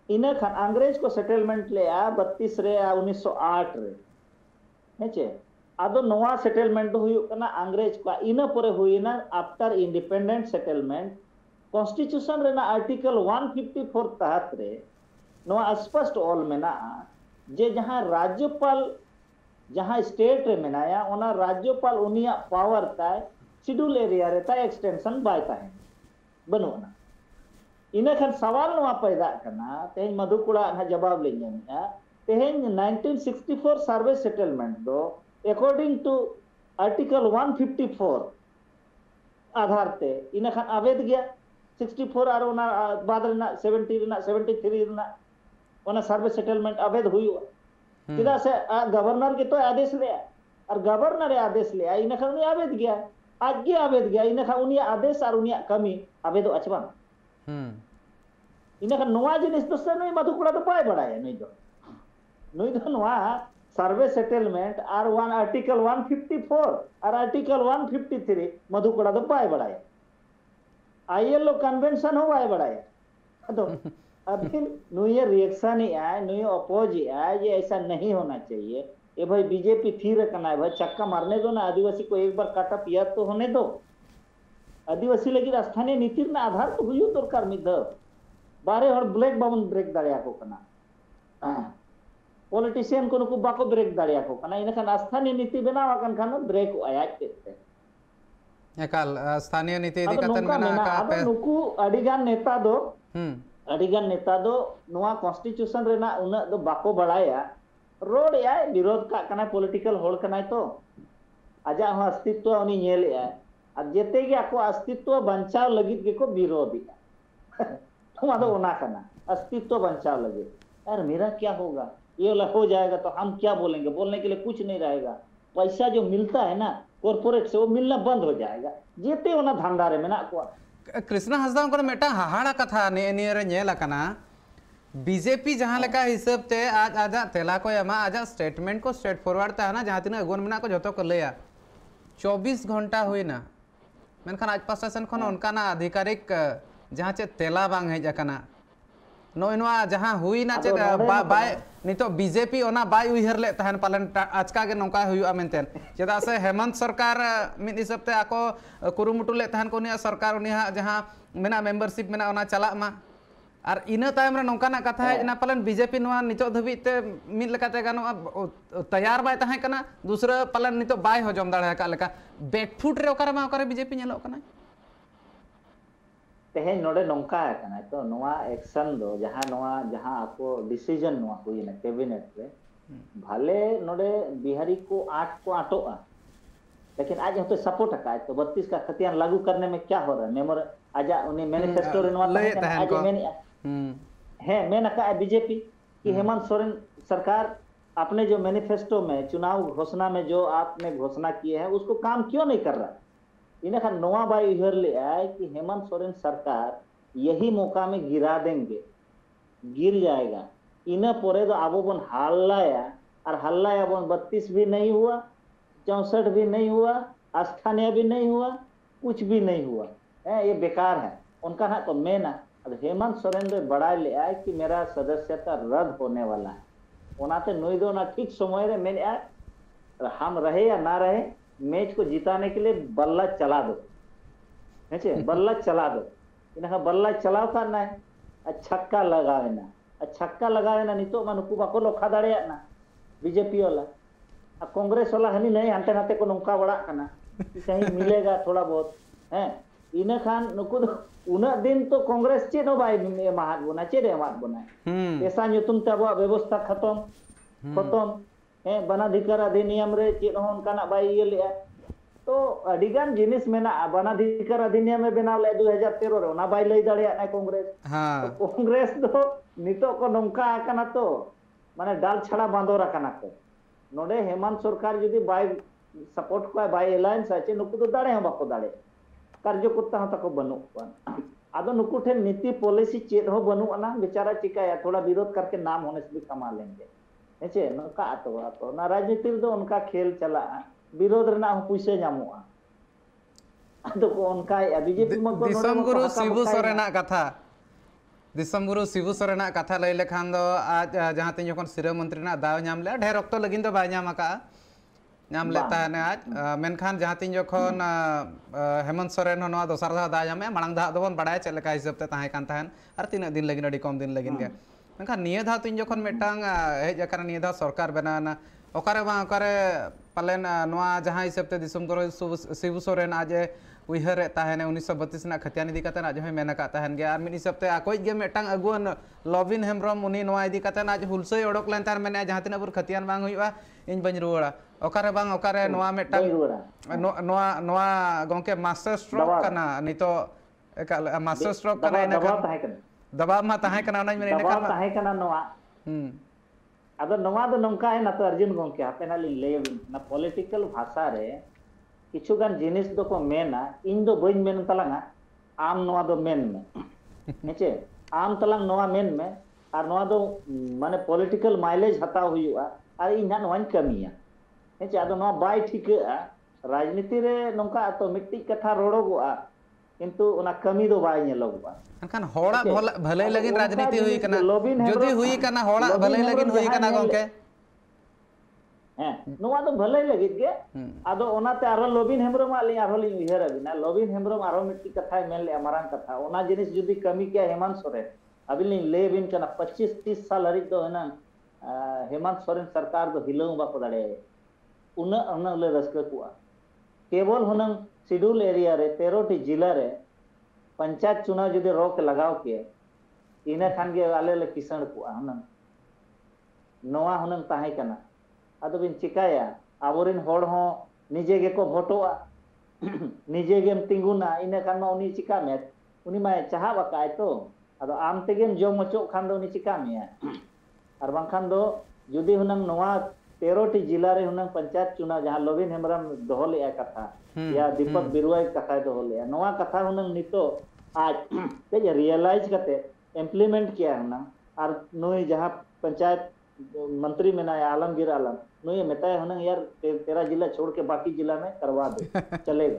इने खान अंग्रेज को सेटलमेंट ले 32 रे 1908 रे हेचे आदो नोआ सेटलमेंट दो हुई कना अंग्रेज को इने परे हुई ना आफ्टर इंडिपेंडेंट सेटलमेंट कॉन्स्टिट्यूशन रेना आर्टिकल 154 तहत रे नोआ स्पष्ट ऑल मेना जे जहां राज्यपाल जहां स्टेट रे मेनाया ओना राज्यपाल उनिया पावर ताय शेड्यूल एरिया रे ताय एक्सटेंशन बाय ताय बनुना इने खान सवाल नोआ पैदा करना तेज मधुकुड़ा ना जवाब ले जानिया तेज 1964 सर्वे सेटलमेंट दो अकॉर्डिंग टू आर्टिकल 154 आधार ते इने खान आवेद गया 64 और ओना बाद रेना 70 रेना 73 रेना ओना सर्वे सेटलमेंट अवैध हुई किदा से गवर्नर के तो आदेश ले और गवर्नर ए आदेश ले इने खान उनी अवैध गया आगे अवैध गया इने खान उनी आदेश और उनी कमी अवैध अचबा इने खान नोआ जिनिस तो से नई मधुकुड़ा तो पाए बड़ाया नई दो नोआ सर्वे सेटलमेंट और वन आर्टिकल 154 और आर्टिकल 153 मधुकुड़ा तो पाए बढ़ाए आईएलओ कन्वेंशन हो पाए बढ़ाए तो अभी नुये रिएक्शन ही आए नुये अपोज ही आए ये ऐसा नहीं होना चाहिए ये भाई बीजेपी फिर करना है भाई चक्का मारने दो ना आदिवासी को एक बार काटा पिया तो होने दो आदिवासी लगी स्थानीय नीति ना आधार तो हुई दरकार मिद बारे और ब्लैक बाउंड ब्रेक दाड़िया को करना पॉलिटिशियन को नुकु बाको ब्रेक दाड़िया को करना इनखान स्थानीय नीति बनावा खान ब्रेक आया करते एकाल स्थानीय नीति इदी कतन मेना का पे नुकु अडिगान नेता दो नोआ कॉन्स्टिट्यूशन रेना उना दो बाको बढ़ाया रोड याय विरोध का कना पॉलिटिकल होल कना तो आजा हो अस्तित्व उनी नेल याय अब जेते के आको अस्तित्व बंचाव लगित के को विरोधी तो मादो ओना कना अस्तित्व बंचाव लगे यार मेरा क्या होगा ये हो जाएगा तो हम क्या बोलेंगे बोलने के लिए कुछ नहीं रहेगा पैसा जो मिलता है ना कॉर्पोरेट से वो मिलना बंद हो जाएगा जेते ओना धंधारे में ना को कृष्णा हंसदा को मेटा हाहाड़ा कथा ने नियर नेल कना बीजेपी जहां लेका हिसाब ते आज आजा तेला को एमा आजा स्टेटमेंट को स्ट्रेट फॉरवर्ड ता ना जहां तिना अगुन मेना को जतो को लेया 24 घंटा हुईना मेनखान आज प्रशासन खन उनका ना आधिकारिक जहां चे तेला बांग हेज कना नोइनवा जहां हुई ना चे बाय नितो बीजेपी ओना बाय उहर ले तहन पालन आजका के नौका हुआ मेनतेन चेदा से हेमंत सरकार मिद हिसाब ते आको कुरुमुटु ले तहन को निया सरकार उनिया जहां मेना मेंबरशिप मेना ओना चला मा और इना तायम रे नौका ना कथा है ना पालन बीजेपी नोआ नितो धबी ते मिद लकाते गानो तैयार बाय तहन कना दूसरा पालन नितो बाय हो जम दाड़ा का लेका बैकफुट रे ओकरे मा ओकरे बीजेपी नेलो कना तेहे नोडे नौका है तो नोआ एक्शन दो जहां आपको डिसीजन नोआ हुई ना कैबिनेट रे भले नोडे बिहारी को 8 को आटोआ लेकिन आज हम तो सपोर्ट का तो 32 का खतियान लागू करने में क्या हो रहा है मेमोर आजा उन्हें मैनिफेस्टो रे नोआ आज मैंने है मैंने कहा बीजेपी कि हेमंत सोरेन सरकार अपने जो मैनिफेस्टो में चुनाव घोषणा में जो आपने घोषणा किए हैं उसको काम क्यों नहीं कर रहा इन्हें नोआ बाई इहर ले आए कि हेमंत सोरेन सरकार यही मौका में गिरा देंगे गिर जाएगा इन्हें पोरे तो आबो बन हल्लाया और हल्लाया बन 32 भी नहीं हुआ 64 भी नहीं हुआ स्थानीय भी नहीं हुआ कुछ भी नहीं हुआ है ये बेकार है उनका ना तो मैं ना हेमंत सोरेन तो बड़ा ले आए कि मेरा सदस्यता रद्द होने वाला है ओनाते नुई दो ना ठीक समय रे मैंने हम रहे या ना रहे मैच को जिताने के लिए बल्ला चला दो बल्ला चला दो इनका बल्ला चलाव करना छक्का लगावेना छक्का लगावेना नितो मा नुकु बाको लोखा दाड़ेयाना बीजेपी वाला कांग्रेस वाला हनी नहीं हंते नाते को नौका बड़ा करना कहीं मिलेगा थोड़ा बहुत हैं इना खान नुकु उना दिन तो कांग्रेस चेद हो बाय एमाद बोना चेद एमाद बोना ऐसा nyutum te abwa व्यवस्था खत्म हैं बनाधिकार अधिनियम रे चेद हो उनका बाय ये ले तो अडिगान जिनिस मेना बनाधिकार अधिनियम में बनाव ले 2013 रे ओना बाय लई दाड़िया ना कांग्रेस तो कांग्रेस दो नितो को नौका आकना तो माने डाल छड़ा बांदो रखना को नोडे हेमंत सरकार जुदी बाय सपोर्ट को बाय अलायंस आचे नुकु तो दाड़े हम बाको दाड़े कार्यकर्ता हो तको बनु आदो नुकु ठे नीति पॉलिसी चेद हो बनु अना बेचारा चिकाया थोड़ा विरोध करके नाम होने से भी कमा लेंगे हेचे नका तो ना राजनीति दो उनका खेल चला विरोध रना हो पैसे जामुआ आदो को उनका बीजेपी में को दिसम गुरु शिबू सोरेना कथा दिसम गुरु शिबू सोरेना कथा लई लेखान दो आज जहां तीन जखन सिरा मंत्री ना दाव नाम ले ढेर रक्त लगिन तो बाय नाम का नाम लेता है आज मेनखान जहां तीन जखन हेमंत सोरेन हो नवा दोसर दा दामे मांग दा दोबन बड़ाय चल लेका हिसाब ते ताहे कान ताहन और तीन दिन लगिन अडी कम दिन लगिन के मेनखान निये धा तीन जखन मेटांग हेज अकन निये धा सरकार बनाना ओकारे बा ओकारे पालेन नवा जहां हिसाब ते दिसम गुरु शिबू सोरेन आज उहर ताहने 1932 ना खतियान इदी कतन आज मेन का ताहन गे आर मिन हिसाब ते आकोज गे मेटांग अगुन लॉबिन हेमब्रम उनी नवा इदी कतन आज हुलसई ओडक लेन तार मेने जहां तिना पुर खतियान बांग हुइबा इन बन रुवाड़ा ओकारे बांग ओकारे नवा मेटांग नवा गोंके मास्टर स्ट्रोक कना नितो एकाल मास्टर स्ट्रोक कना इना दबाव मा ताहे कना ना मेने इना का ताहे कना नवा आदो नवा दो नंका है ना तो अर्जुन गोंके हाते ना ले ना पॉलिटिकल भाषा रे किछुगान जिनिस दो को मेना इन दो बइन मेन तलांगा आम नवा दो मेन में नेचे आम तलांग नवा मेन में और नवा दो माने पॉलिटिकल माइलेज हताव हुआ और इना नवान कमिया नेचे आदो नवा बाय ठिका राजनीति रे नंका तो मिट्टी कथा रोड़ोगोआ किंतु उना कमी दो बाय नेलोगोआ अनखान होड़ा भले लगिन राजनीति हुई कना जदी हुई कना होड़ा भले लगिन हुई कना गोंके नवा तो भले लगित गे आदो ओनाते आरो लोबिन हेमब्रम आली आरो लिन उहर अबिना लोबिन हेमब्रम आरो मिट्टी कथा मेन ले मारांग कथा ओना जिनिस जुदी कमी के हेमंत सोरेन अबिलिन लेबिन कना 25-30 साल हरि दो ना हेमंत सोरेन सरकार दो हिलौ बाको दाड़े उना ले रस्क कुआ केवल हुनंग शेड्यूल एरिया रे 13 टी जिला रे पंचायत चुनाव जुदी रोक लगाव के इना खान गे आले ले किसण कुआ हुनंग नवा हुनंग ताहे कना आदो बिन चिकाया आबोरिन होड़ हो निजे गे को भोटोआ निजे गेम तिंगुना इने खान मा उनी चिका में उनी मा चाहा बकाय तो आदो आम तेगेम जो मचो खान दो उनी चिका में और बांखान दो जुदी हुनंग नवा 13 टी जिला रे हुनंग पंचायत चुनाव जहां लोबिन हेमब्रम दोहो ले कथा या दीपक बिरुवाई कथा दोहो ले नवा कथा हुनंग नितो आज ते रियलाइज करते इम्प्लीमेंट किया हुनंग और नोई जहां पंचायत मंत्री में ना आलमगीर आलम नो ये मेताए हनंग यार तेरा जिला छोड़ के बाकी जिला में करवा दो चलेगा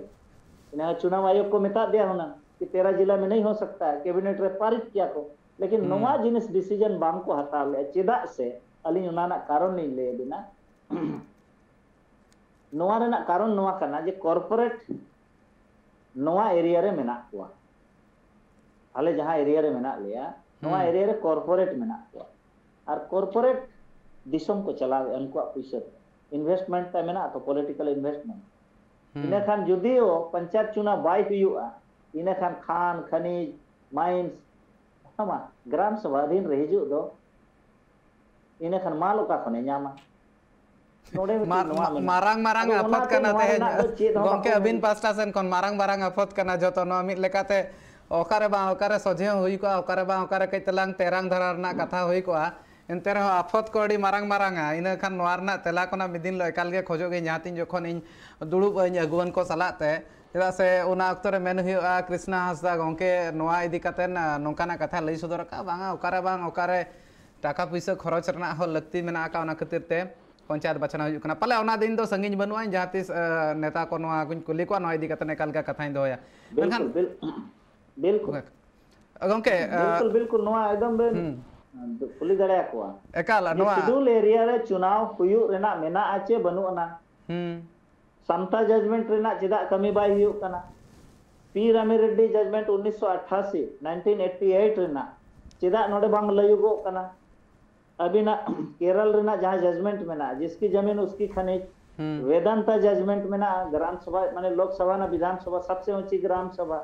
इन्हें चुनाव आयोग को मेता दिया होना कि तेरा जिला में नहीं हो सकता है कैबिनेट रे पारित किया को लेकिन नवा जिनिस डिसीजन बांग को हटा ले चेदा से अली उनाना कारण नहीं ले बिना नवा रे ना कारण नवा करना जे कॉर्पोरेट नवा एरिया रे मेना हुआ हाले जहां एरिया रे मेना लिया नवा एरिया रे कॉर्पोरेट मेना हुआ और कॉर्पोरेट दिसम को चलावे उनको पैसा इन्वेस्टमेंट ता मेना तो पॉलिटिकल इन्वेस्टमेंट इने खान जुदियो पंचायत चुनाव बाय हुआ इने खान खनिज माइंस हमा ग्राम सभा अधीन रहिजु दो इने खान माल ओका खने न्यामा मारांग आफत कना ते गोंके अबिन पास्टा सेन कोन मारांग आफत कना जतो न मिट लेकाते ओकारे सोझे हुई को ओकारे कई तलांग तेरांग धरा रना कथा हुई को एनते रह आफत को अड़ी मारांग इन खान नोआ तेला कोना मिदिन लो एकाल गे खोजो गे जहां जखन इन दुड़ुब अगुवन को सलाते चेदा से उना अक्तो रे मेन हुआ कृष्णा हांसदा गोंके नोआ इदी कते नोंकाना कथा लई सदर का बांगा ओकारे टाका पैसा खरच रना हो लगती मेना का ओना खातिर ते पंचायत बचना हुई कना पाले ओना दिन दो संगिन बनुआ जहां तिस नेता को नोआ कुछ कुली को नोआ इदी कते एकाल गे कथाई दोया बिल्कुल गोंके बिल्कुल नोआ एकदम कुली दड़े को एकाल नोआ शेड्यूल एरिया रे चुनाव हुयु रेना मेना आचे बनुना समता जजमेंट रेना चेदा कमी बाय हुयु कना पी रामी रेड्डी जजमेंट 1988 1988 रेना चेदा नोडे बांग लयुगो कना अबिना केरल रेना जहां जजमेंट मेना जिसकी जमीन उसकी खनिज वेदांता जजमेंट मेना ग्राम सभा माने लोकसभा ना विधानसभा सबसे ऊंची ग्राम सभा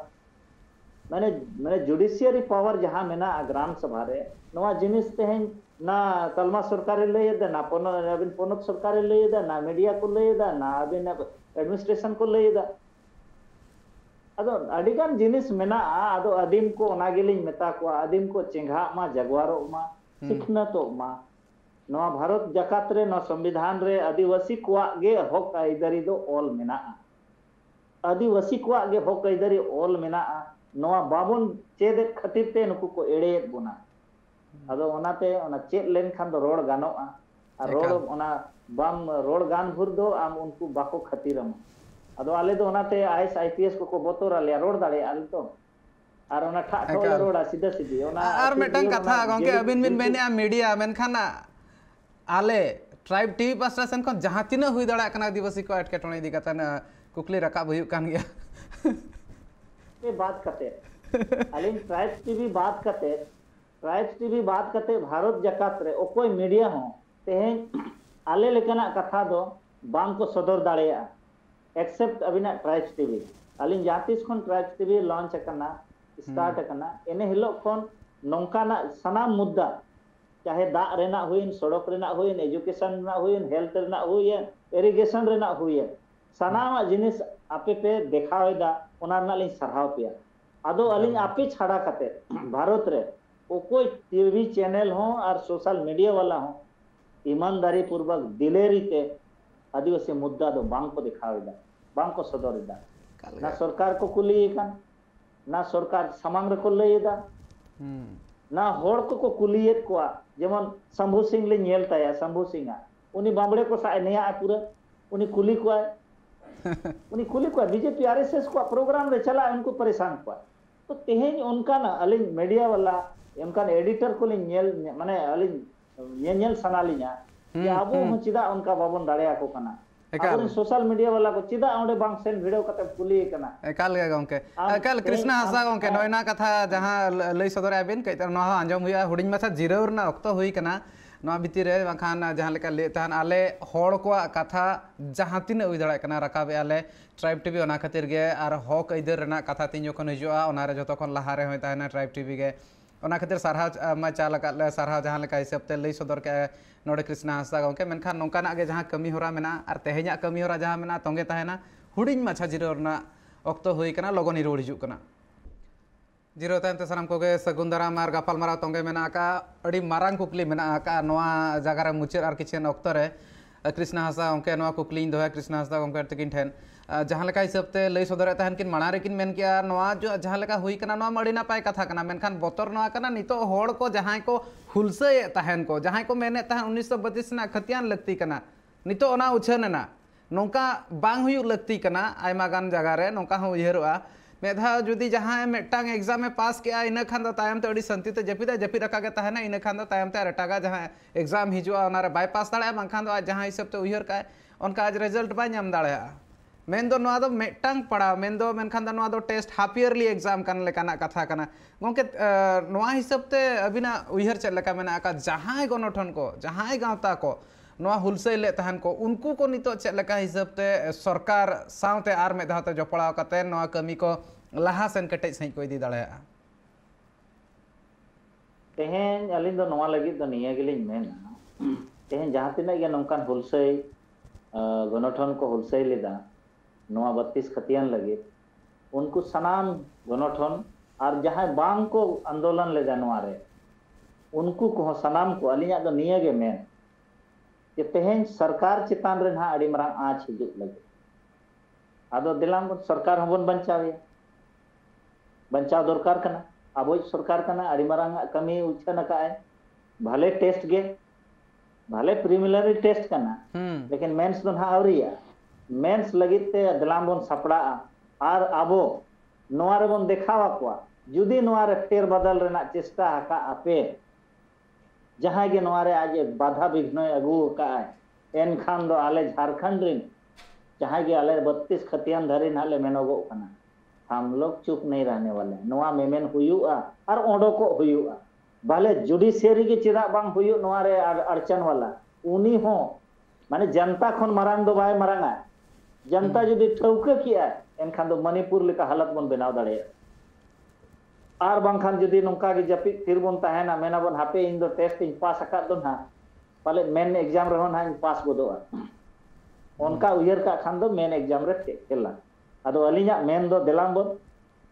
माने जुडिशियरी पावर जहां मेना ग्राम सभा रे नवा जिनिस तेहेन ना तलमा सरकार लय दा ना पोनक सरकार लय दा ना मीडिया को लय दा ना अबिन एडमिनिस्ट्रेशन को लय दा अदो अडिगान जिनिस मेना अदो आदिम को ओनागिलिन मेता को आदिम को चेंघा मा जगवारो मा सिखना तो मा नवा भारत जकात रे न संविधान रे आदिवासी कोआ गे हक आइदारी दो ऑल मेना आदिवासी कोआ गे हक आइदारी ऑल मेना नवा बाबन चेद खातिर ते नुकु को एड़ेत बोना अदो ओनाते ओना चेद लेन खान दो रोड गानोआ रोड ओना बाम रोड गान भुर दो आम उनको बाको खातिरम अदो आले दो ओनाते आईएएस आईपीएस को बोतोर आले रोड दाड़े आले तो आर ओना ठा ठो रोड सीधा सीधी ओना आर मेटन कथा गंके अबिन बिन मेने मीडिया मेनखान आले ट्राइब टीवी पास्टा सेन खन जहां तिना हुई दड़ा कना आदिवासी को एटकेटोने इदी कतन कुकली रकाब हुई कान गया ये बात कते अलिन ट्राइब टीवी बात कते भारत जकात रे ओकोय मीडिया हो तेहेन आले लेकना कथा दो बांग को सदर दाड़ेया एक्सेप्ट अबिना ट्राइब टीवी अलिन जातिस खन ट्राइब टीवी लॉन्च करना स्टार्ट करना एने हिलो खन नोंकाना सनाम मुद्दा चाहे दा रेना हुइन सड़क रेना हुइन एजुकेशन रेना हुइन हेल्थ रेना हुइन इरिगेशन रेना हुइन सनामा जिनिस आपे पे देखावेदा ओना नालिन सरहाव पिया आदो अलिन आपे छाड़ा कते भारत रे ओ कोई टीवी चैनल हो और सोशल मीडिया वाला हो ईमानदारी पूर्वक दिलेरीते आदिवासी मुद्दा दो बांग को दिखावेदा बांग को सदरेदा ना सरकार को कुली कान ना सरकार समांग को लयदा ना होड़ को कुलियत को जेमन शंभू सिंह ले नेल ताया शंभू सिंह उनी बांबड़े को सा नया पुरे उनी कुली को बीजेपी आरएसएस को प्रोग्राम रे चला उनको परेशान को तो तेहेन उनका ना अलिन मीडिया वाला उनका एडिटर को ले नेल माने अलिन नेल सनालिया कि आबो हो चिदा उनका बाबन दाड़िया को कना अगर सोशल मीडिया वाला को चिदा ओंडे बांग सेन वीडियो कते कुली कना एकाल गे गंके एकाल कृष्णा हासा गंके नयना कथा जहां लई सदर आबिन कइतर न आंजम हुआ हुडिन माथा जिराव रना अक्तो हुई कना नवा भितर रे बाखान जहां लेका ले तहन आले होड़ को कथा जहां तिन उई दड़ा कना रकाबे आले ट्राइब टीवी ओना खातिर गे आर हक इधर रना कथा तीन जखन हिजुआ ओना रे जतो खन लहा रे होय ताना ट्राइब टीवी गे ओना खातिर सारहा मा चाल का सारहा जहां लेका हिसाब ते लई सदर के नोडे कृष्णा हासा गंके मेनखान नोंकाना गे जहां कमी होरा मेना आर तेहेजा कमी होरा जहां मेना तोंगे ताहेना हुडिन माछा जिरो रना अक्तो हुई कना लगन ही रोड हिजु कना जिरो तानते साराम कोगे सगुन दाराम आर गापाल मारा तोंगे मेना का अड़ी मारांग कुकली मेना का नोआ जागा रे मुचर आर किछन अक्तो रे कृष्णा हासा गंके नोआ कुकली दोया कृष्णा हासा गंके तकिन ठेन जहां लेका हिसाब ते लई सदर ताहन किन माणा रे किन मेन किया नोआ जो जहां लेका हुई कना नोआ मड़ी ना पाए कथा कना मेनखान बोतर नोआ कना नितो होड़ को जहां को हुलसे ताहन को जहां को मेने ताहन 1932 ना खतियान लगती कना नितो ओना उछन ना नोंका बांग हुयु लगती कना आयमा गान जगह रे नोंका हो उयहरोआ मेधा जुदी जहां मेटांग एग्जाम में पास किया इन खान दो तायम ते अड़ी संति ते जपिदा जपि रखा गे ताहना इन खान दो तायम ते रटागा जहां एग्जाम हिजुआ ओना रे बाय पास दाड़ा बांखान दो जहां हिसाब ते उयहर का उनका आज रिजल्ट बाय नाम दाड़ा मेन दो नोआ दो मेटांग पड़ा मेन दो मेनखान दो नोआ दो टेस्ट हाफ ईयरली एग्जाम कान लेकाना कथा कना गंके नोआ हिसाब ते अबिना उयहर चल लेका मेना का जहां गनठन को जहां गावता को नोआ हुलसे ले तहन को उनको को नितो चल लेका हिसाब ते सरकार सावते आर में धाते जपड़ाव कते नोआ कमी को लहा सेन कटे सही को इदी दाड़ा तेहेन अलिन दो नोआ लगी दो निया गेलिन मेना तेहेन जहां तिना गे नोंकान हुलसे गनठन को हुलसे लेदा नोआ 32 खतियान लगे उनको सनाम गनठन और जहां बांग को आंदोलन ले नोआ रे उनको को सनाम को अलिया दो निया गे मेन कि तेहेन सरकार चितान रे ना अड़ी मरांग आँच हिजुग लगे आदो दिलाम सरकार हबन बंचावे बंचाव दरकार कना अब सरकार कना अड़ी मरांग कमी उछन का भले टेस्ट गे भले प्रीलिमिनरी टेस्ट कना लेकिन मेंस दो ना आवरिया मेंस लगित ते दिलाम बन सपड़ा और आबो नोआ रे बन देखावा को जुदी नोआ रे फेर बदल रेना चेष्टा का आपे जहां गे नोआ रे आज बाधा विघ्न अगु का एन खान दो आले झारखंड रिन जहां गे आले 32 खतियान धरी नाले मेनोगो कना हम लोग चुप नहीं रहने वाले नोआ मेमेन हुयुआ और ओडोको हुयुआ भले जुडिशियरी के चेदा बांग हुयु नोआ रे अड़चन वाला उनी हो माने जनता खन मारांग दो बाय मारांगा जनता जुदी ठौका किया एनखान दो मणिपुर लेका हालत बन बनाव दाड़े आर बांखान जुदी नोंका गे जपि थिर बन ताहेना मेना बन हापे इन दो टेस्ट इन पास अकाद दो ना पाले मेन एग्जाम रहो ना इन पास गोदोआ उनका उयर का खान दो मेन एग्जाम रे खेला अदो अलिया मेन दो देलाम बन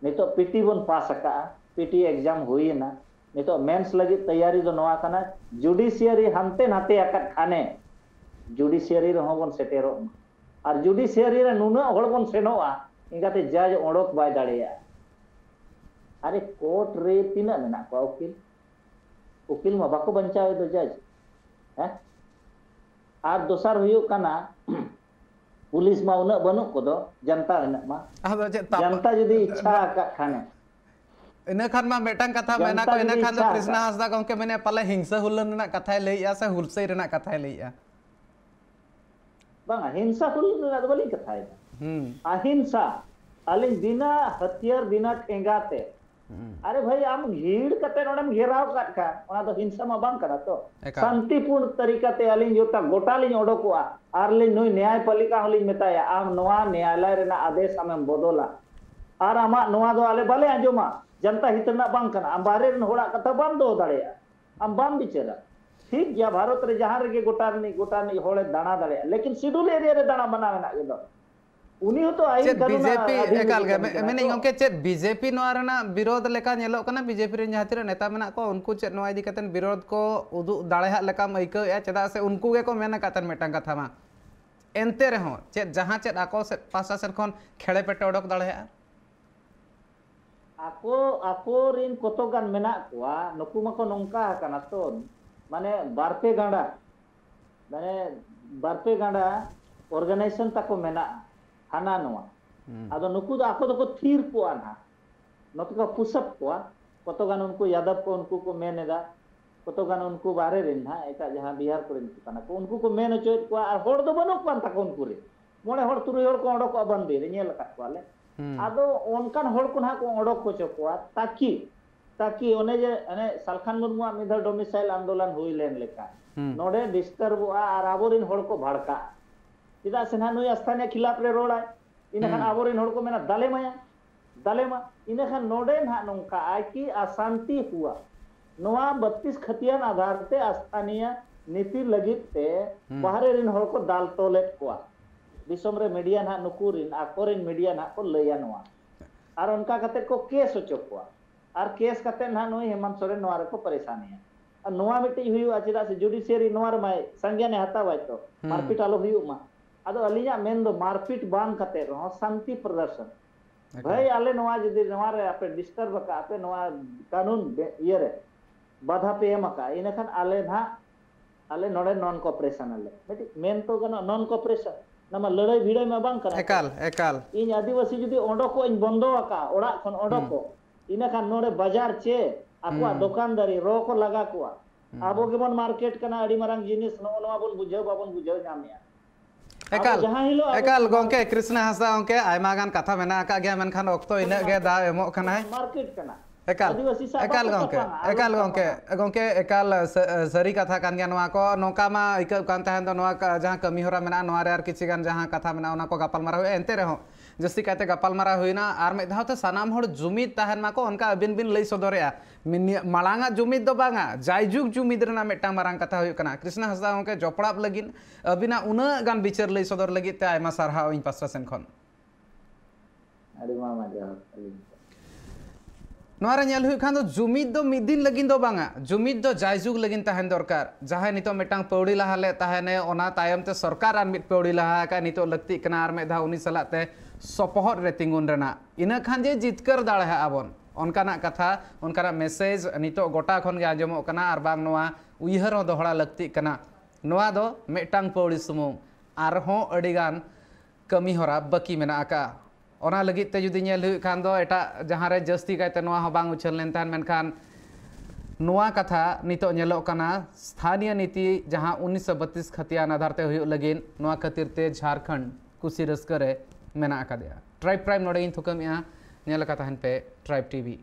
नितो पीटी बन पास अका पीटी एग्जाम हुई ना नितो मेंस लगी तैयारी दो नोआ कना जुडिशियरी हंते नाते अकाद खाने जुडिशियरी रहो बन सेटेरो और जुडिशियरी रे नुना होड़ बन सेनोआ इंगाते जज ओडोक बाय दाड़ेया अरे कोर्ट रे तीना मेना को उकिल मा बाको बंचावे दो जज हैं और दोसर हुयु कना पुलिस मा उना बनु को दो जनता हेना मा जनता जदी इच्छा का खाने इन खान मा मेटांग कथा मेना को इन खान दो कृष्णा हासदा गमके मेने पाले हिंसा हुलन ना कथा लैया से हुलसई रेना कथा लैया बांगा हिंसा हुलन ना बली कथा है अहिंसा अलिंग बिना हथियार बिना ठेंगाते अरे भाई आम भीड़ कते नोडम घेराव काट का ओना तो हिंसा मा बांग करा तो शांतिपूर्ण तरीका ते अलिंग जोटा गोटा लिंग ओडोकोआ आर ले नुई न्यायपालिका होलिंग मेताया आम नोआ न्यायालय रेना आदेश आमेम बदला आर आमा नोआ दो आले बाले आंजोमा जनता हितना बांग कना आम बाहरे रन होड़ा कथा बाम दो दाड़ेया आम बाम बिचेरा ठीक गया भारत रे जहां रे गोटा नि होड़े दाना दाड़ेया लेकिन शेड्यूल एरिया रे दाना बना मेना गेदो उनी हो तो आई बीजेपी एकाल गे मैंने गंके चेत बीजेपी नोआ रेना विरोध लेका नेलो कना बीजेपी रे जहां नेता मेना को उनको चेत नोआ इदी कतन विरोध को उदु दाड़े हा लेका मइको ए चेदा से उनको गे को मेना कतन मेटांग कथा मा एनते रे हो चेत जहां चेत आको से पासा से खन खेले पेटे ओडक दाड़े ako rin kotogan mena kuwa nuku mako nongka kana to mane barpe ganda organization tako mena hana noa ado nuku do ako doko thir kuwa na nuku ko pusap kuwa kotogan unku yadav ko unku ko meneda kotogan unku bare rin ha eta jahan bihar korin kana ko unku ko men choit kuwa ar hor do banok pan tako unku re mone hor turu hor ko odok bande re nyel kat kuwa le आदो उनकान होड़ को ना को ओडोक को चकोआ ताकि ओने जे अने Salkhan Murmu मिधर domicile आंदोलन हुई लेन लेका नोडे डिस्टर्ब आर आबोरिन होड़ को भड़का चिदा से ना नुई स्थानीय खिलाफ रे रोड़ा इनखान आबोरिन होड़ को मेना दालेमा इनखान नोडे ना नोंका आकी अशांति हुआ नोआ 32 खतियान आधार ते स्थानीय नीति लगित ते बाहरे रिन होड़ को दाल तोलेट कोआ दिसोम रे मीडिया ना नुकुरिन आकोरिन मीडिया ना को लैया नोआ आर उनका कते को केस होचोकुआ आर केस कते ना नोई हेमंत सोरेन नोआ रे को परेशानी है और नोआ मिटी हुई आचिदा से जुडिशियरी नोआ रे माय संज्ञान हतावाय तो मारपीट आलो हुई मा आदो अलिया मेन दो मारपीट बांग कते रहो शांति प्रदर्शन भाई आले नोआ जदी नोआ रे आपे डिस्टर्ब का आपे नोआ कानून ये रे बाधा पे एमका इनखान आले ना आले नोडे नॉन कोऑपरेशन आले बेटी मेन तो गनो नॉन कोऑपरेशन नमा लड़ाई भिड़ाई में बांग करा एकाल इन आदिवासी जुदी ओडोको इन बंदो आका ओड़ा खन ओडोको इना खान नोडे बाजार चे आकुआ दुकानदारी रो को लगा कुआ आबो के बन मार्केट कना अडी मारंग जिनिस नो नो बाबन बुझाव जामिया एकाल गंके कृष्ण हासदा गंके आयमा गान कथा मेना का गया मेनखान ओक्तो इना गे दा एमो कना मार्केट कना एकाल गंके एकाल सरी कथा कान गया नोआ को नोका मा इका कान तहन दो नोआ जहां कमी होरा मेना नोआ रे आर किछि गान जहां कथा मेना ओना को गपाल मारा होय एनते रहो जस्ती कहते गपाल मारा होइना आर मे धावते सनाम होड़ जुमिद तहन मा को उनका अबिन बिन लई सदोरेया मालांगा जुमिद दो बांगा जायजुग जुमिद रेना मेटा मारांग कथा होय कना कृष्ण हासदा गंके जपड़ाब लगिन अबिना उना गान बिचार लई सदर लगी ते आयमा सारहा इन पास्टा सेन खन अरे मामा जा नोरा नेल हुई खान दो जुमिद दो मिदिन लगिन दो बांगा जुमिद दो जायजुग लगिन तहन दरकार जहां नितो मेटांग पौड़ी लहाले तहने ओना तायम ते सरकार आन मिट पौड़ी लहा का नितो लगती कना आर मेधा उनी सलाते सपोहर रे तिंगुन रेना इना खान जे जितकर दाड़े हा आबन ओनकाना कथा ओनकाना मेसेज नितो गोटा खन गे आंजमो कना आर बांग नोआ उयहर हो दोहड़ा लगती कना नोआ दो मेटांग पौड़ी सुमुंग आर हो अडिगान कमी होरा बाकी मेना आका ओना लगित ते जुदी नेल हुई खान दो एटा जहां रे जस्ती कायते नोआ हो बांग उछल लेन तान मेनखान नोआ कथा नितो नेलो कना स्थानीय नीति जहां 1932 खतियान आधार ते हुई लगिन नोआ खातिर ते झारखंड कुसी रस्करे मेना आका दिया ट्राइब प्राइम नोडे इन थुकमिया नेल का तहन पे ट्राइब टीवी।